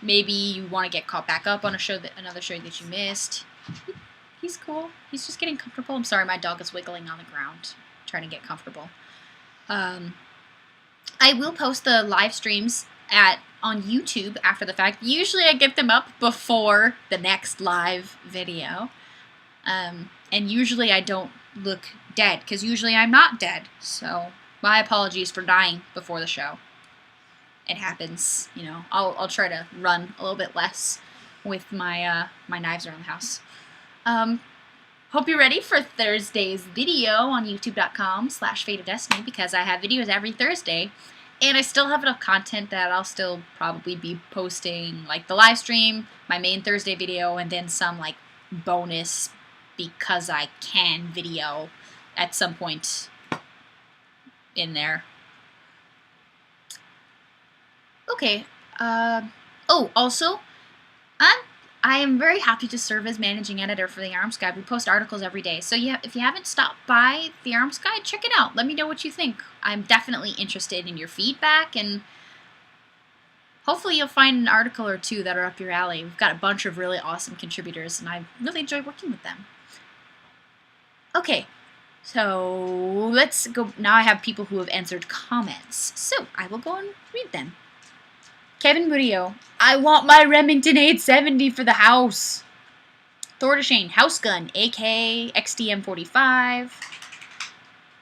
maybe you want to get caught back up on another show that you missed, he's cool. He's just getting comfortable. I'm sorry, my dog is wiggling on the ground, trying to get comfortable. I will post the live streams on YouTube after the fact. Usually I get them up before the next live video. And usually I don't look dead, because usually I'm not dead. So my apologies for dying before the show. It happens, you know. I'll try to run a little bit less with my my knives around the house. Hope you're ready for Thursday's video on youtube.com/FateofDestinee, because I have videos every Thursday. And I still have enough content that I'll still probably be posting, like the live stream, my main Thursday video, and then some like bonus because I can video at some point in there. Okay. Oh, also, I am very happy to serve as managing editor for the Arms Guide. We post articles every day. So yeah, if you haven't stopped by the Arms Guide, check it out. Let me know what you think. I'm definitely interested in your feedback, and hopefully you'll find an article or two that are up your alley. We've got a bunch of really awesome contributors, and I really enjoy working with them. Okay, so let's go. Now I have people who have answered comments. So I will go and read them. Kevin Murillo, I want my Remington 870 for the house. Thor DeShane, house gun, AK, XDM45.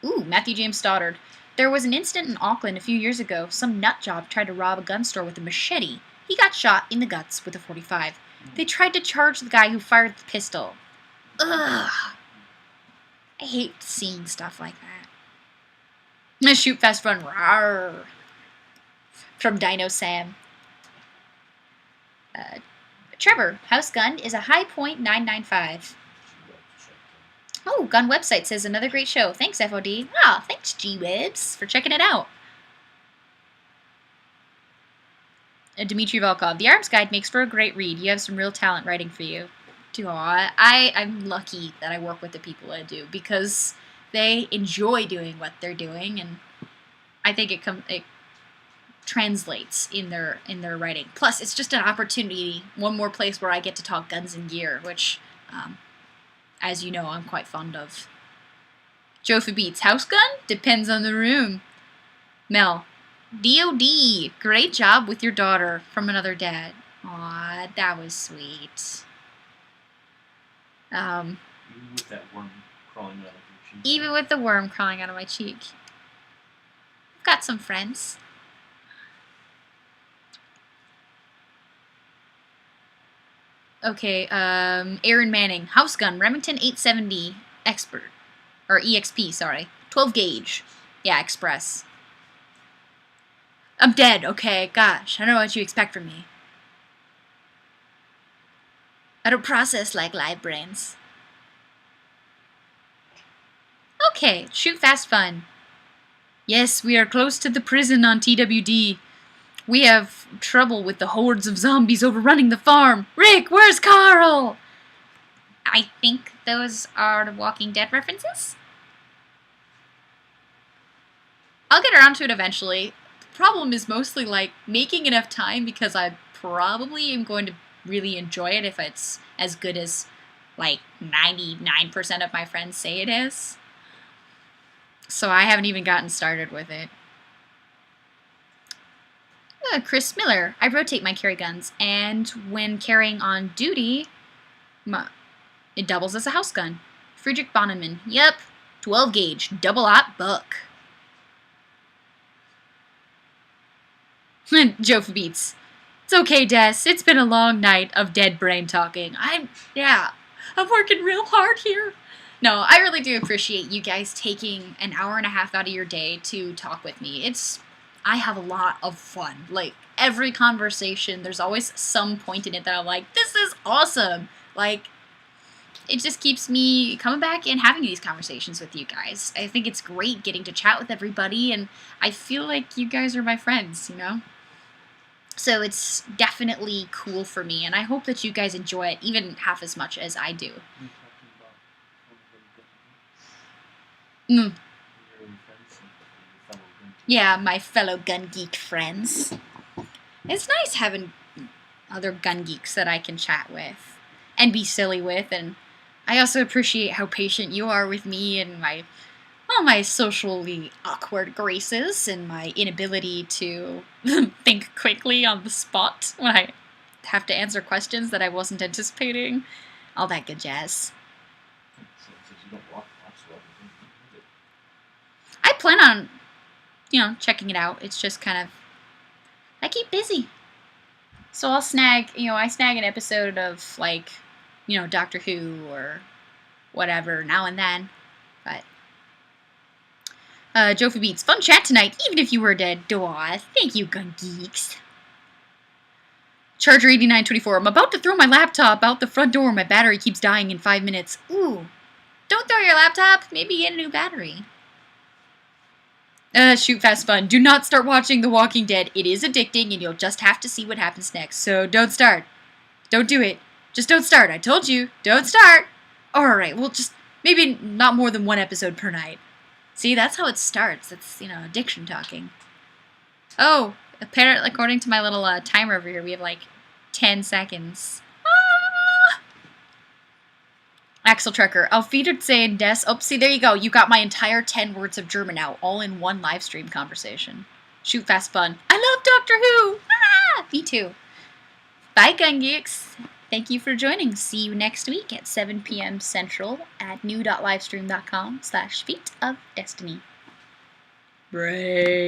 Ooh, Matthew James Stoddard. There was an incident in Auckland a few years ago. Some nutjob tried to rob a gun store with a machete. He got shot in the guts with a 45. They tried to charge the guy who fired the pistol. Ugh. I hate seeing stuff like that. Shoot fast run. Rawr. From Dino Sam. Trevor, house gun is a high point 995. Oh, Gun Website says another great show. Thanks, FOD. Ah, thanks, G-Webs, for checking it out. Dmitry Volkov, the Arms Guide makes for a great read. You have some real talent writing for you. I'm lucky that I work with the people I do because they enjoy doing what they're doing, and I think it translates in their writing. Plus, it's just an opportunity, one more place where I get to talk guns and gear, which, as you know, I'm quite fond of. Joe Beats, house gun? Depends on the room. Mel, DOD, great job with your daughter from another dad. Aw, that was sweet. Even with that worm crawling out of your cheek. Even with the worm crawling out of my cheek. I've got some friends. Okay, Aaron Manning, house gun, Remington 870 Expert, or EXP, sorry, 12 gauge, yeah, Express. I'm dead, okay, gosh, I don't know what you expect from me. I don't process like live brains. Okay, shoot fast fun. Yes, we are close to the prison on TWD. We have trouble with the hordes of zombies overrunning the farm. Rick, where's Carl? I think those are the Walking Dead references. I'll get around to it eventually. The problem is mostly like making enough time because I probably am going to really enjoy it if it's as good as like 99% of my friends say it is. So I haven't even gotten started with it. Chris Miller, I rotate my carry guns, and when carrying on duty, it doubles as a house gun. Friedrich Bonneman, yep, 12 gauge, double-aught buck. Joe Beats, it's okay, Des, it's been a long night of dead brain talking. I'm working real hard here. No, I really do appreciate you guys taking an hour and a half out of your day to talk with me. I have a lot of fun. Like, every conversation, there's always some point in it that I'm like, this is awesome. Like, it just keeps me coming back and having these conversations with you guys. I think it's great getting to chat with everybody, and I feel like you guys are my friends, you know? So it's definitely cool for me, and I hope that you guys enjoy it even half as much as I do. Yeah, my fellow gun geek friends. It's nice having other gun geeks that I can chat with and be silly with, and I also appreciate how patient you are with me and my socially awkward graces and my inability to think quickly on the spot when I have to answer questions that I wasn't anticipating. All that good jazz. I plan on, checking it out. It's just kind of, I keep busy. So I snag an episode of, like, Doctor Who or whatever now and then. But, Jofi Beats, fun chat tonight, even if you were dead. Aw, thank you, gun geeks. Charger 8924, I'm about to throw my laptop out the front door. My battery keeps dying in 5 minutes. Ooh, don't throw your laptop. Maybe get a new battery. Shoot fast fun. Do not start watching The Walking Dead. It is addicting and you'll just have to see what happens next. So don't start. Don't do it. Just don't start. I told you. Don't start. Alright, well, just maybe not more than one episode per night. See, that's how it starts. It's, addiction talking. Oh, apparently, according to my little timer over here, we have like 10 seconds. Ah! Axel Trekker, Auf Wiedersehen des... Oh, see, there you go. You got my entire 10 words of German out, all in one live stream conversation. Shoot, fast, fun. I love Doctor Who! Ah! Me too. Bye, Gun Geeks. Thank you for joining. See you next week at 7 p.m. Central at new.livestream.com/FateofDestinee. Brave.